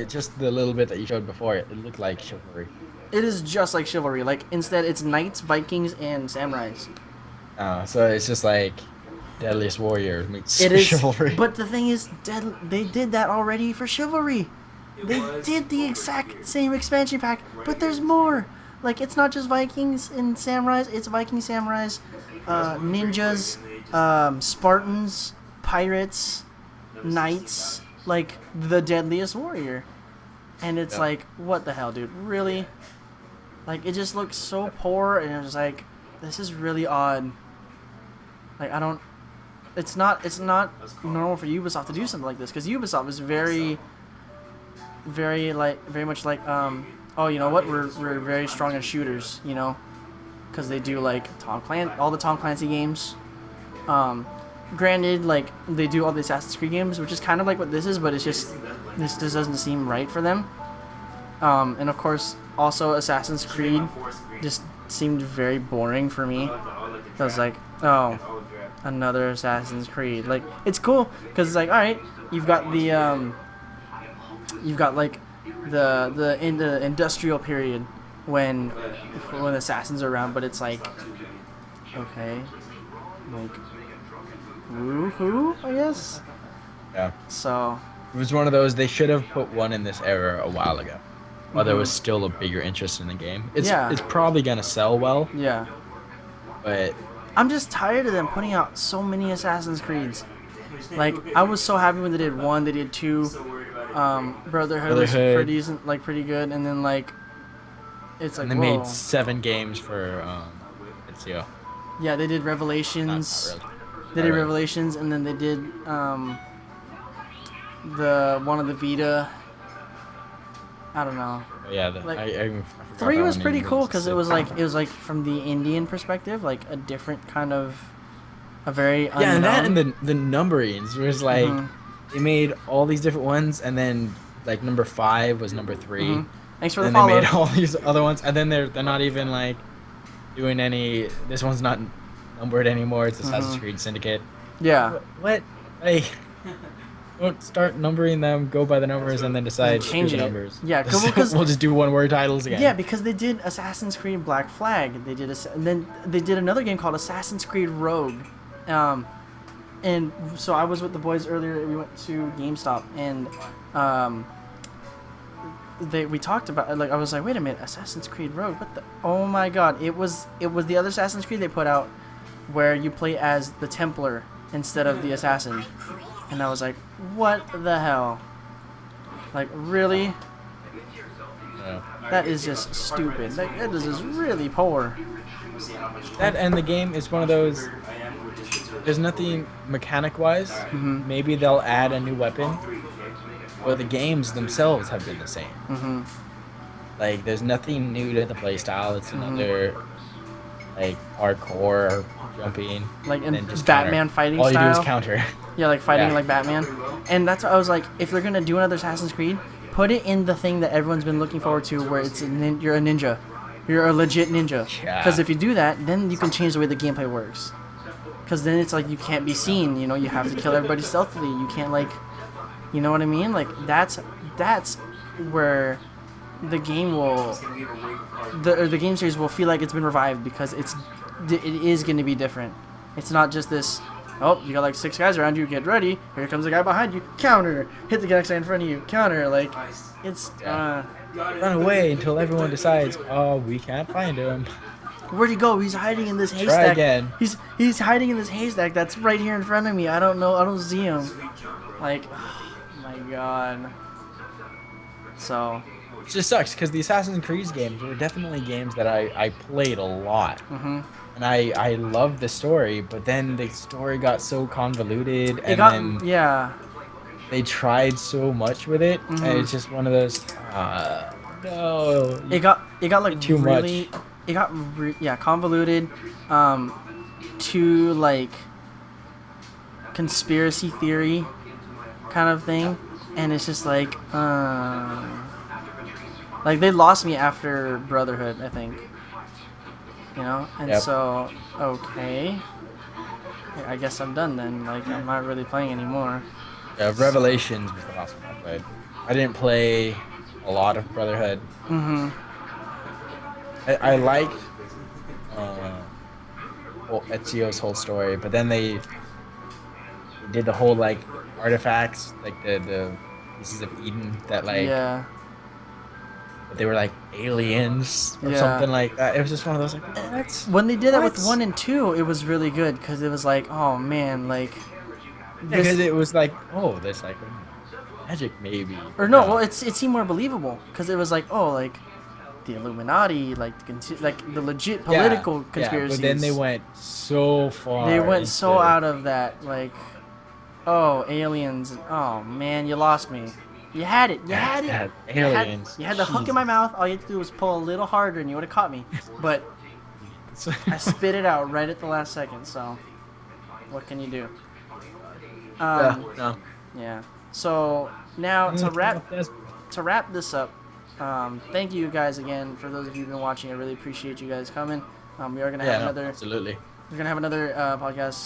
just the little bit that you showed before. It looked like Chivalry. It is just like Chivalry. Like, instead it's knights, Vikings, and samurais. So it's just like Deadliest Warrior meets It is, Chivalry. but the thing is, they did that already for Chivalry. They did the exact same expansion pack, but there's more. Like, it's not just Vikings and samurais, it's Viking samurais, ninjas, Spartans, pirates, knights, like the Deadliest Warrior. And it's like, what the hell, dude? Really? Like, it just looks so poor, and I'm just like, this is really odd. Like, I don't... It's not normal for Ubisoft to do something like this, because Ubisoft is very much like, oh, you know what, we're very strong in shooters, you know, because they do, like, all the Tom Clancy games. Granted, like, they do all the Assassin's Creed games, which is kind of like what this is, but it's just, this just doesn't seem right for them. And of course, also Assassin's Creed just seemed very boring for me. I was like, oh, another Assassin's Creed. Like, it's cool because it's like, all right, you've got like the industrial period when assassins are around, but it's like, okay, like, woohoo, I guess. Yeah. So it was one of those, they should have put one in this era a while ago, while there was still a bigger interest in the game. It's probably gonna sell well. Yeah. But I'm just tired of them putting out so many Assassin's Creeds. Like, I was so happy when they did 1, they did 2. Brotherhood was pretty good, and then, like, it's like, and they whoa. made 7 games for Ezio. Yeah, they did Revelations. Not really. They did Revelations, and then they did the one of the Vita. I don't know. Yeah, Like, I forgot 3 that was one pretty name. cool because it was like from the Indian perspective, like a different kind of, a very unknown. Yeah, and that and the numberings was like, they made all these different ones, and then like number 5 was number 3. Thanks for the and follow. they made all these other ones, and then they're not even like doing any. This one's not numbered anymore. It's Assassin's Creed Syndicate. Yeah. What? Like, don't start numbering them. Go by the numbers, and then decide Change the it. numbers. Yeah, because we'll just do one-word titles again. Yeah, because they did Assassin's Creed Black Flag. They did and then they did another game called Assassin's Creed Rogue. And so I was with the boys earlier. We went to GameStop, and we talked about, like, I was like, wait a minute, Assassin's Creed Rogue. What the? Oh my God! It was the other Assassin's Creed they put out, where you play as the Templar instead of the assassin. And I was like, what the hell? Like, really? Yeah. That is just stupid. Like, that is just really poor. That and the game is one of those. There's nothing mechanic-wise. Maybe they'll add a new weapon. But the games themselves have been the same. Like, there's nothing new to the playstyle. It's another, like, hardcore jumping. Like in and just Batman counter. fighting All style. you do is counter. Yeah, like fighting Yeah. like Batman. And that's what I was like, if they're gonna do another Assassin's Creed, put it in the thing that everyone's been looking forward to, where it's you're a ninja. You're a legit ninja. Yeah. Because if you do that, then you can change the way the gameplay works. Because then it's like, you can't be seen, you know, you have to kill everybody stealthily. You can't, like, you know what I mean? Like, that's where the game will, the game series will feel like it's been revived, because it is going to be different. It's not just this, oh, you got like 6 guys around you, get ready, here comes the guy behind you, counter, hit the next guy in front of you, counter, like, it's, Run away until everyone decides, oh, we can't find him. Where'd he go? He's hiding in this Try haystack. again. He's hiding in this haystack that's right here in front of me. I don't know. I don't see him. Like, oh my god. So. It just sucks because the Assassin's Creed games were definitely games that I played a lot. Mhm. And I loved the story, but then the story got so convoluted, It and got then yeah. they tried so much with it, and Mhm. it's just one of those. No. It got like Too really. much. It got convoluted. To like conspiracy theory kind of thing, and it's just like they lost me after Brotherhood, I think. You know, and Yep. so okay, I guess I'm done then. Like I'm not really playing anymore. Yeah, Revelations was the last one I played. I didn't play a lot of Brotherhood. Mm-hmm. I liked Ezio's whole story, but then they did the whole like artifacts, like the pieces of Eden that like Yeah. they were like aliens or Yeah. something like that. It was just one of those like what? When they did that with What? 1 and 2, it was really good because it was like, oh man, like Because it was like, oh, there's like magic maybe. or no, well, it seemed more believable because it was like, oh, like the Illuminati, like the legit political conspiracies. but then they went so far. They went so into- out of that, like, oh, aliens. Oh man, you lost me. You had it. You had it. Yeah, You had- aliens. You had the hook in my mouth. All you had to do was pull a little harder, and you would have caught me. But I spit it out right at the last second. So, what can you do? No. Yeah. So now to wrap this up, thank you guys again for those of you who've been watching. I really appreciate you guys coming. We are gonna have another. Absolutely. We're gonna have another podcast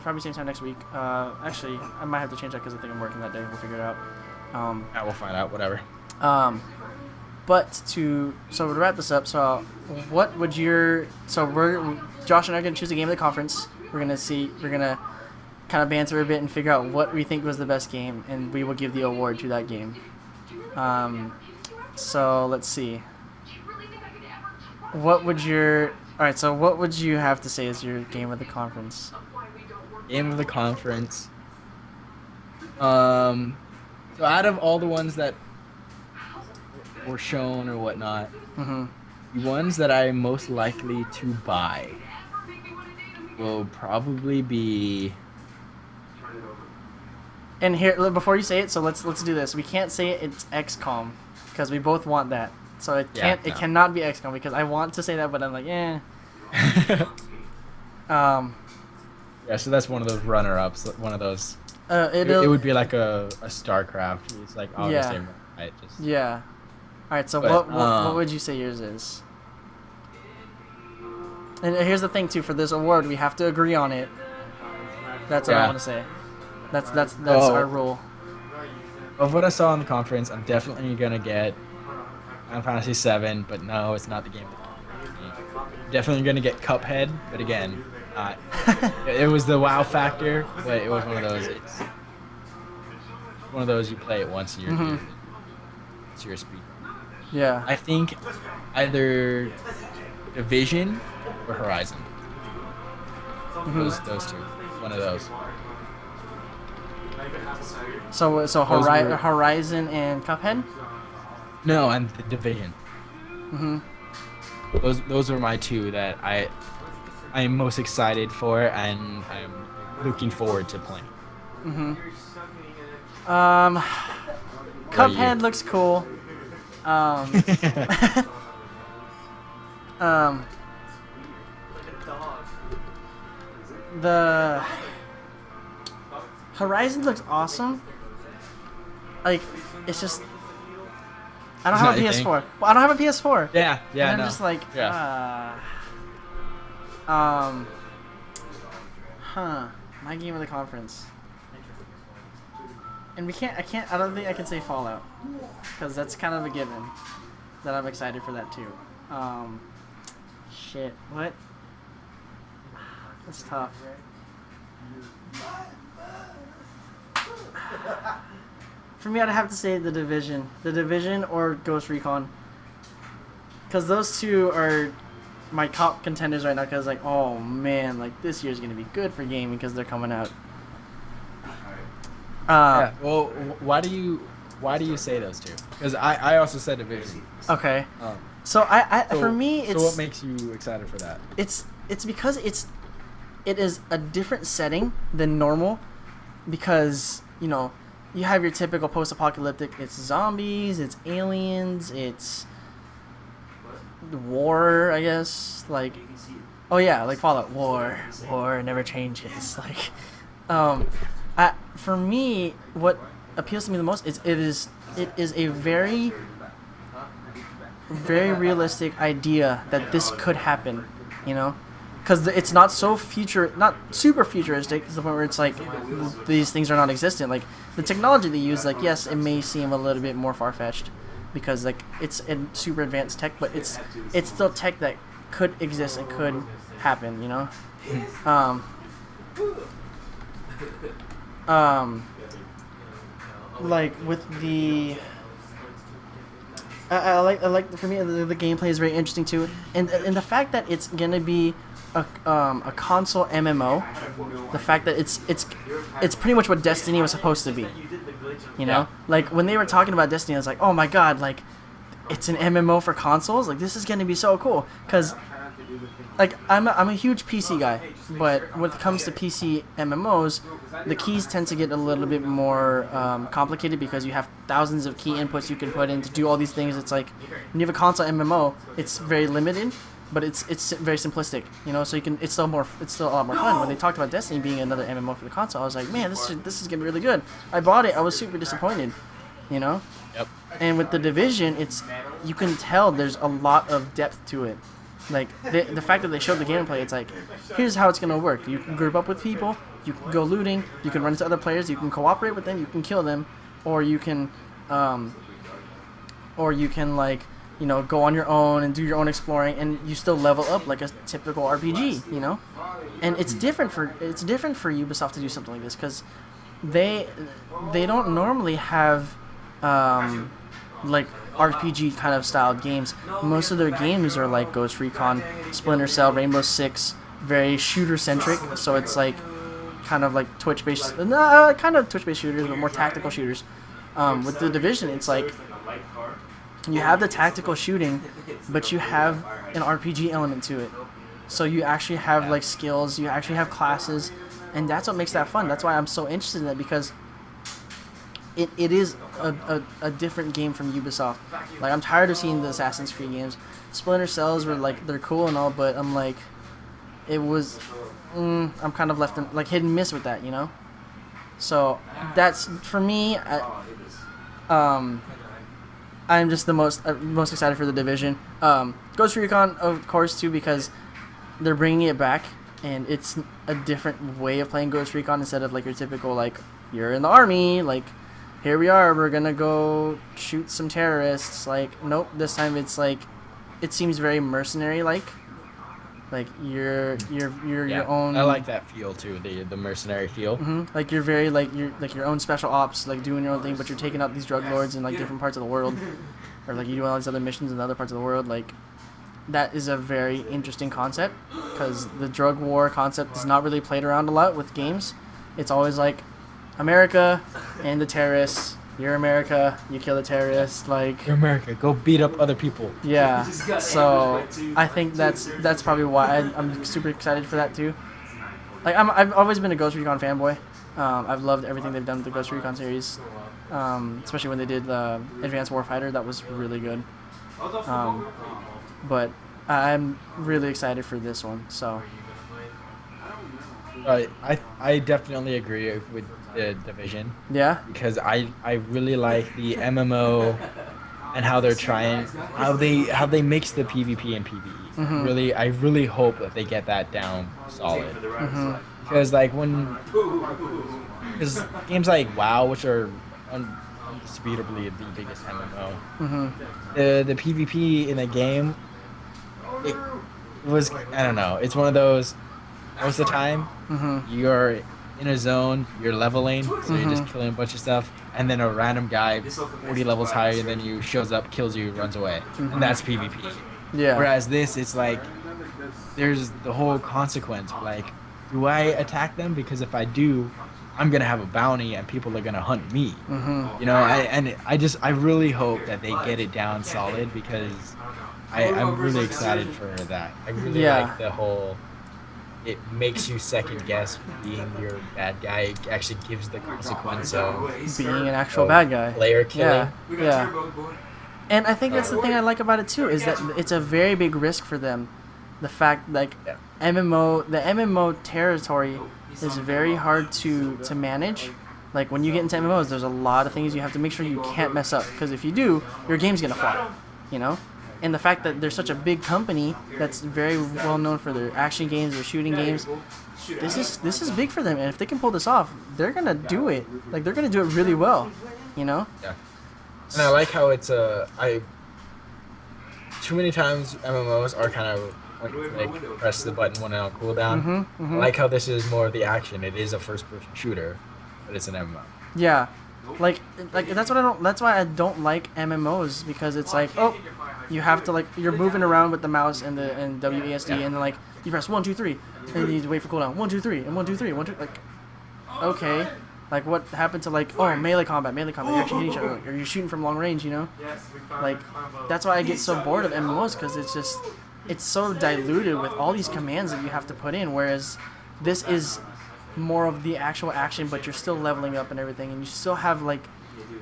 probably same time next week. Actually, I might have to change that because I think I'm working that day. We'll figure it out. Yeah, we'll find out. Whatever. But to wrap this up, what would Josh and I are gonna choose a game of the conference. We're gonna kind of banter a bit and figure out what we think was the best game, and we will give the award to that game. So let's see. What would you have to say as your game of the conference? Game of the conference. So out of all the ones that were shown or whatnot, Mm-hmm. the ones that I'm most likely to buy will probably be. And here, before you say it, so let's do this. We can't say it's XCOM because we both want that. So it No. cannot be XCOM because I want to say that, but I'm like, eh. Yeah, so that's one of those runner-ups. One of those. It It'll, would be like a StarCraft. It's like obviously, Yeah. right? Just yeah. All right. So But, what would you say yours is? And here's the thing too. For this award, we have to agree on it. That's what I Yeah. want to say. That's Oh. our rule. of what I saw in the conference, I'm definitely gonna get Final Fantasy VII, but no, it's not the game. Definitely gonna get Cuphead, but again, not. It was the wow factor, but it was one of those. It's one of those you play it once and you're Mhm. it's your speed. Yeah. I think either Division or Horizon. Mhm. Those two. One of those. So Those were- Horizon and Cuphead. No, and the Division. Mm-hmm. Those are my two that I'm most excited for and I'm looking forward to playing. Mm-hmm. about you? Cuphead looks cool. The Horizon looks awesome. Like, it's just I don't It's have a not your thing? PS4. Well, I don't have a PS4. Yeah, yeah, and I'm no. just like, Yeah. my game of the conference. And I don't think I can say Fallout. Because that's kind of a given. That I'm excited for that too. Shit, what? That's tough. For me, I'd have to say The Division. The Division or Ghost Recon. Because those two are my top contenders right now because like, oh man, like this year's gonna be good for gaming because they're coming out. Yeah. Well, why do you say those two? Because I also said Division. Okay. Um, So for me, it's so what makes you excited for that? it's because it is a different setting than normal because you have your typical post-apocalyptic. It's zombies, it's aliens, it's war, I guess. Like, oh yeah, like Fallout. War never changes. Like, for me, what appeals to me the most is it is a very realistic idea that this could happen, because it's not not super futuristic to the point where it's like these things are non-existent. Like the technology they use, like yes, it may seem a little bit more far-fetched because like it's in super advanced tech, but it's still tech that could exist and could happen, like with the I like for me the gameplay is very interesting too, and the fact that it's gonna be a console MMO, the fact that it's pretty much what Destiny was supposed to be, Yeah. like when they were talking about Destiny, I was like, oh my god, like it's an MMO for consoles, like this is gonna be so cool, because like I'm a huge PC guy, but when it comes to PC MMOs, the keys tend to get a little bit more complicated because you have thousands of key inputs you can put in to do all these things. It's like when you have a console MMO, it's very limited, but it's very simplistic, so you can it's still a lot more fun. When they talked about Destiny being another MMO for the console, I was like, man, this is gonna be really good. I bought it. I was super disappointed, Yep. And with the Division, you can tell there's a lot of depth to it. Like the fact that they showed the gameplay, it's like, here's how it's gonna work. You can group up with people, you can go looting, you can run into other players, you can cooperate with them, you can kill them, or you can like go on your own and do your own exploring, and you still level up like a typical RPG, And it's different for Ubisoft to do something like this because they don't normally have like RPG kind of styled games. Most of their games are like Ghost Recon, Splinter Cell, Rainbow Six, very shooter centric. So it's like kind of like Twitch based shooters, but more tactical shooters. With the Division, it's like you have the tactical shooting, but you have an RPG element to it. So you actually have like skills, you actually have classes, and that's what makes that fun. That's why I'm so interested in it, because it is a different game from Ubisoft. Like, I'm tired of seeing the Assassin's Creed games. Splinter Cells were like, they're cool and all, but I'm like, I'm kind of left in like hit and miss with that, So that's for me. I'm just the most excited for the Division. Ghost Recon, of course, too, because they're bringing it back, and it's a different way of playing Ghost Recon instead of like your typical like you're in the army, like here we are, we're gonna go shoot some terrorists. Like, nope, this time it's like it seems very mercenary like you're your own. I like that feel too, the mercenary feel. Like you're very like you're like your own special ops, like doing your own thing, but you're taking out these drug lords in like different parts of the world, or like you do all these other missions in other parts of the world. Like, that is a very interesting concept, because the drug war concept is not really played around a lot with games. It's always like America and the terrorists. You're America, you kill the terrorists. Like, You're America, go beat up other people. yeah. So I think that's probably why I'm super excited for that too. Like, I've always been a Ghost Recon fanboy. I've loved everything they've done with the Ghost Recon series, especially when they did Advanced Warfighter. That was really good. But I'm really excited for this one. So I definitely agree with the Division, yeah, because I really like the MMO and how they're trying, how they mix the PvP and PvE. Really, I really hope that they get that down solid. Because like because games like WoW, which are indisputably the biggest MMO, the PvP in the game, it was, I don't know, it's one of those, most of the time you're in a zone, you're leveling, so you're just killing a bunch of stuff, and then a random guy 40 levels higher than you shows up, kills you, runs away, and that's PvP. yeah. Whereas this, it's like there's the whole consequence. Like, do I attack them? Because if I do, I'm gonna have a bounty and people are gonna hunt me. You know, I really hope that they get it down solid because I'm really excited for that. I really like the whole. It makes you second guess being your bad guy. It actually gives the consequence of being an actual bad guy. Player killing. Yeah. And I think that's the thing I like about it too, is that it's a very big risk for them. The fact, like, the MMO territory is very hard to manage. Like, when you get into MMOs, there's a lot of things you have to make sure you can't mess up, because if you do, your game's gonna fly, you know? And the fact that they're such a big company that's very well known for their action games, their shooting games, this is big for them. And if they can pull this off, they're gonna do it. Like, they're gonna do it really well, you know? Yeah. And I like how it's too many times MMOs are kind of like press the button when on cooldown. I like how this is more of the action. It is a first-person shooter, but it's an MMO. Yeah, like that's what I don't. That's why I don't like MMOs, because it's like, oh, you have to, like, you're moving around with the mouse and WASD, and then, like, you press 1 2 3, and you need to wait for cooldown 1 2 3 and 1 2 3 1 2, like, okay, like, what happened to, like, oh, melee combat, you actually hit each other, like, are you shooting from long range, you know? Like, that's why I get so bored of MMOs, because it's so diluted with all these commands that you have to put in, whereas this is more of the actual action, but you're still leveling up and everything, and you still have, like,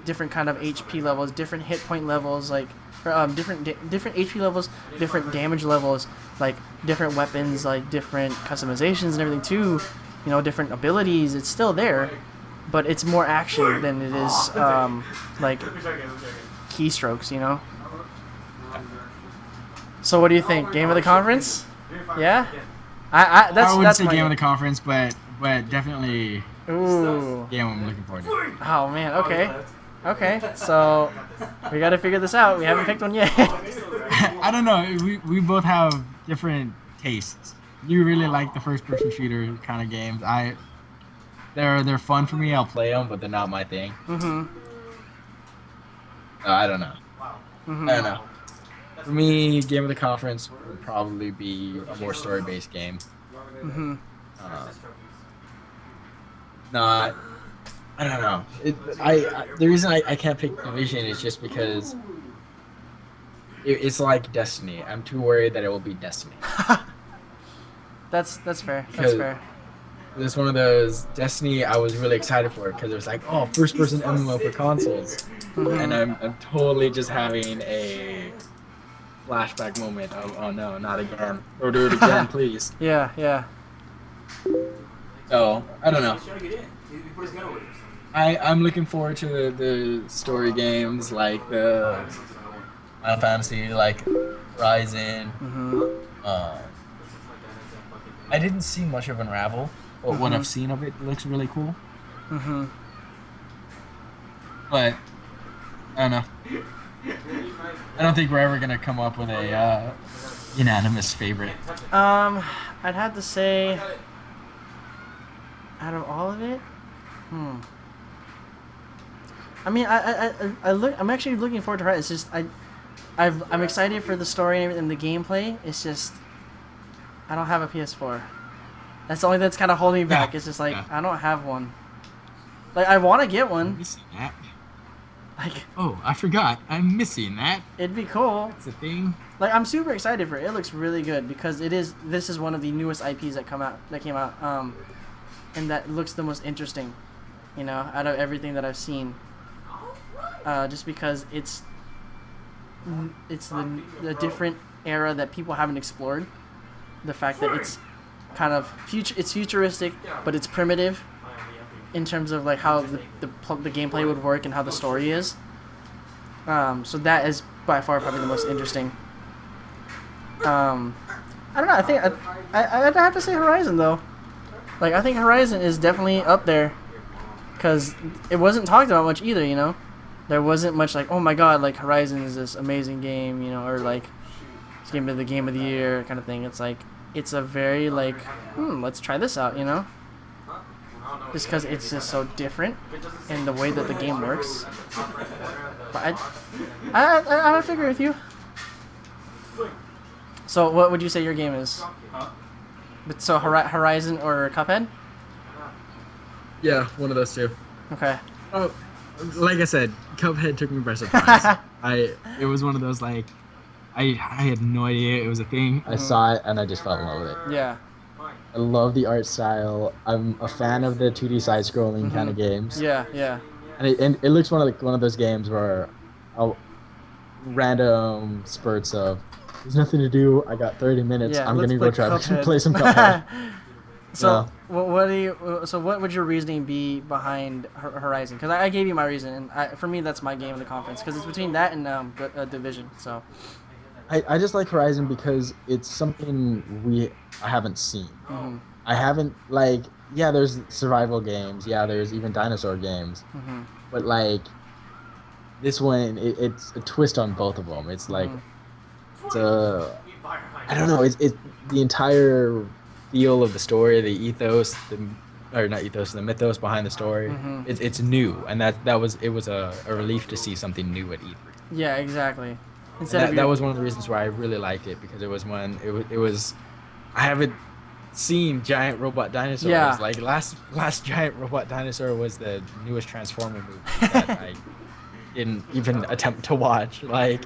different kind of HP levels, different hit point levels, like, or, different HP levels, different damage levels, like, different weapons, like, different customizations and everything too, you know, different abilities. It's still there, but it's more action than it is, like, keystrokes, you know? So what do you think? Game of the conference? Yeah? I wouldn't that's say my game of the conference, but definitely Ooh. game I'm looking forward to. Oh, man, okay, so we gotta figure this out. We haven't picked one yet. I don't know. We both have different tastes. You really like the first-person shooter kind of games. They're fun for me. I'll play them, but they're not my thing. I don't know. I don't know. For me, game of the conference would probably be a more story-based game. Not. I don't know. The reason I can't pick Division is just because it's like Destiny. I'm too worried that it will be Destiny. That's fair. That's fair. It's one of those Destiny I was really excited for because it was like, oh, first-person MMO for consoles, and I'm totally just having a flashback moment of, oh no, not again, or do it again, please. Yeah. So I don't know. I'm looking forward to the story games like the Final Fantasy, like Horizon. I didn't see much of Unravel, but what I've seen of it looks really cool. But I don't know. I don't think we're ever gonna come up with a unanimous favorite. I'd have to say, out of all of it, I mean, I'm actually looking forward to it. It's just I'm excited for the story and the gameplay. It's just I don't have a PS4. That's the only thing that's kind of holding me back. It's just like I don't have one. Like, I want to get one. I'm missing that. Like, oh, I forgot. I'm missing that. It'd be cool. It's a thing. Like, I'm super excited for it. It looks really good because this is one of the newest IPs that came out, and that looks the most interesting, you know, out of everything that I've seen. Just because it's the different era that people haven't explored. The fact that it's kind of it's futuristic, but it's primitive in terms of like how the gameplay would work and how the story is. So that is by far probably the most interesting. I don't know. I think I'd have to say Horizon though. Like, I think Horizon is definitely up there because it wasn't talked about much either. You know, there wasn't much like, oh my god, like Horizon is this amazing game, you know, or like it's gonna be the game of the year kind of thing. It's like it's a very like, let's try this out, you know. Just because it's just so different in the way that the game works. But I have to agree with you. So what would you say your game is? But so Horizon or Cuphead? Yeah, one of those two. Okay. Oh, like I said, Cuphead took me by surprise. It was one of those like, I had no idea it was a thing. I saw it and I just fell in love with it. Yeah. I love the art style. I'm a fan of the 2D side-scrolling kind of games. Yeah, yeah. And it looks one of those games where random spurts of there's nothing to do. I got 30 minutes. Yeah, I'm let's gonna go play try to Cuphead. play some Cuphead. So what would your reasoning be behind Horizon? Because I gave you my reason, and for me that's my game of the conference. Because it's between that and Division. So I just like Horizon because it's something I haven't seen. I haven't there's survival games, there's even dinosaur games, but like this one it's a twist on both of them. It's like I don't know. It's the entire feel of the story, the ethos, the mythos behind the story. It's new, and it was a relief to see something new at E3. Yeah, exactly. That was one of the reasons why I really liked it, because it was I haven't seen giant robot dinosaurs. Yeah. Like last giant robot dinosaur was the newest Transformer movie that I didn't even attempt to watch. Like,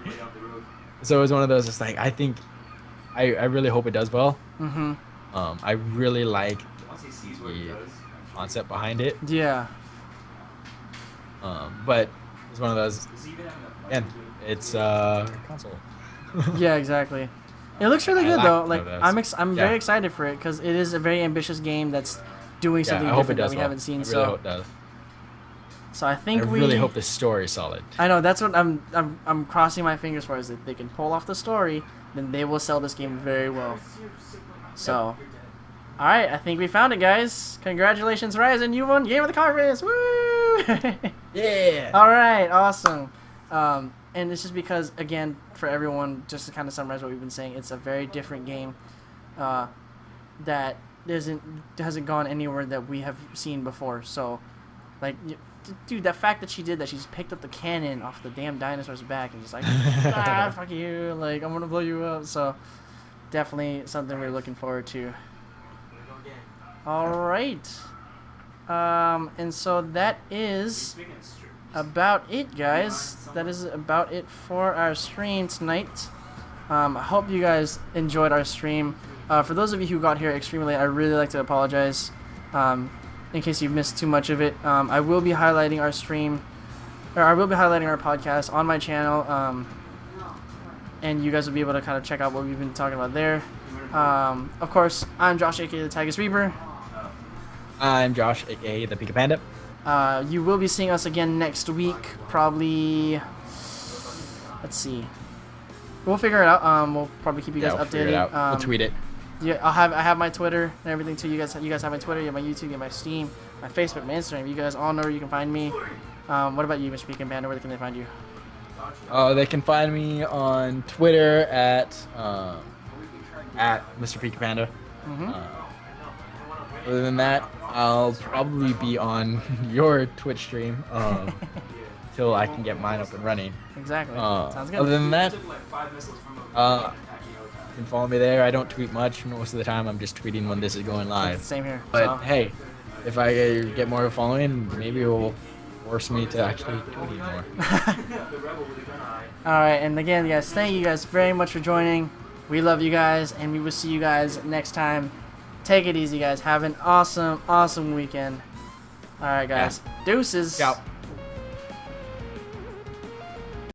so it was one of those. It's like I think I really hope it does well. I really like the concept behind it. Yeah. But it's one of those. And it's console. Yeah, exactly. It looks really good though. Like I'm very Yeah. excited for it because it is a very ambitious game that's doing something I hope it different that does we well. haven't seen. I really So hope it does. So I think I really hope the story's solid. I know that's what I'm crossing my fingers for, is that they can pull off the story, then they will sell this game very well. So, all right, I think we found it, guys. Congratulations, Horizon! You won Game of the Conference. Woo! Yeah. All right, awesome. And it's just because, again, for everyone, just to kind of summarize what we've been saying, it's a very different game that hasn't gone anywhere that we have seen before. So, like, dude, that fact that she did that, she just picked up the cannon off the damn dinosaur's back and just like, fuck you, like, I'm gonna blow you up. So, definitely something we're looking forward to. All right. And so that is about it, guys. That is about it for our stream tonight. I hope you guys enjoyed our stream. For those of you who got here extremely late, I really like to apologize. In case you've missed too much of it, I will be highlighting our stream, or I will be highlighting our podcast on my channel, and you guys will be able to kind of check out what we've been talking about there. Of course, I'm Josh, aka the Tigus Reaper. I'm Josh, aka the Pika Panda. You will be seeing us again next week, probably. Let's see. We'll figure it out. We'll probably keep you guys We'll updated. figure it out. We'll tweet it. Yeah, I have my Twitter and everything too. You guys have my Twitter, you have my YouTube, you have my Steam, my Facebook, my Instagram. You guys all know where you can find me. What about you, Mr. Pekin Panda? Where can they find you? They can find me on Twitter at Mr. Pekin Panda. Other than that, I'll probably be on your Twitch stream till I can get mine up and running. Exactly. Sounds good. Other than that, you can follow me there. I don't tweet much. Most of the time, I'm just tweeting when this is going live. Same here. But So. hey, if I get more following, maybe it will force me to actually tweet more. Alright, and again, guys, thank you guys very much for joining. We love you guys, and we will see you guys next time. Take it easy, guys. Have an awesome, awesome weekend. Alright, guys. Deuces. Ciao.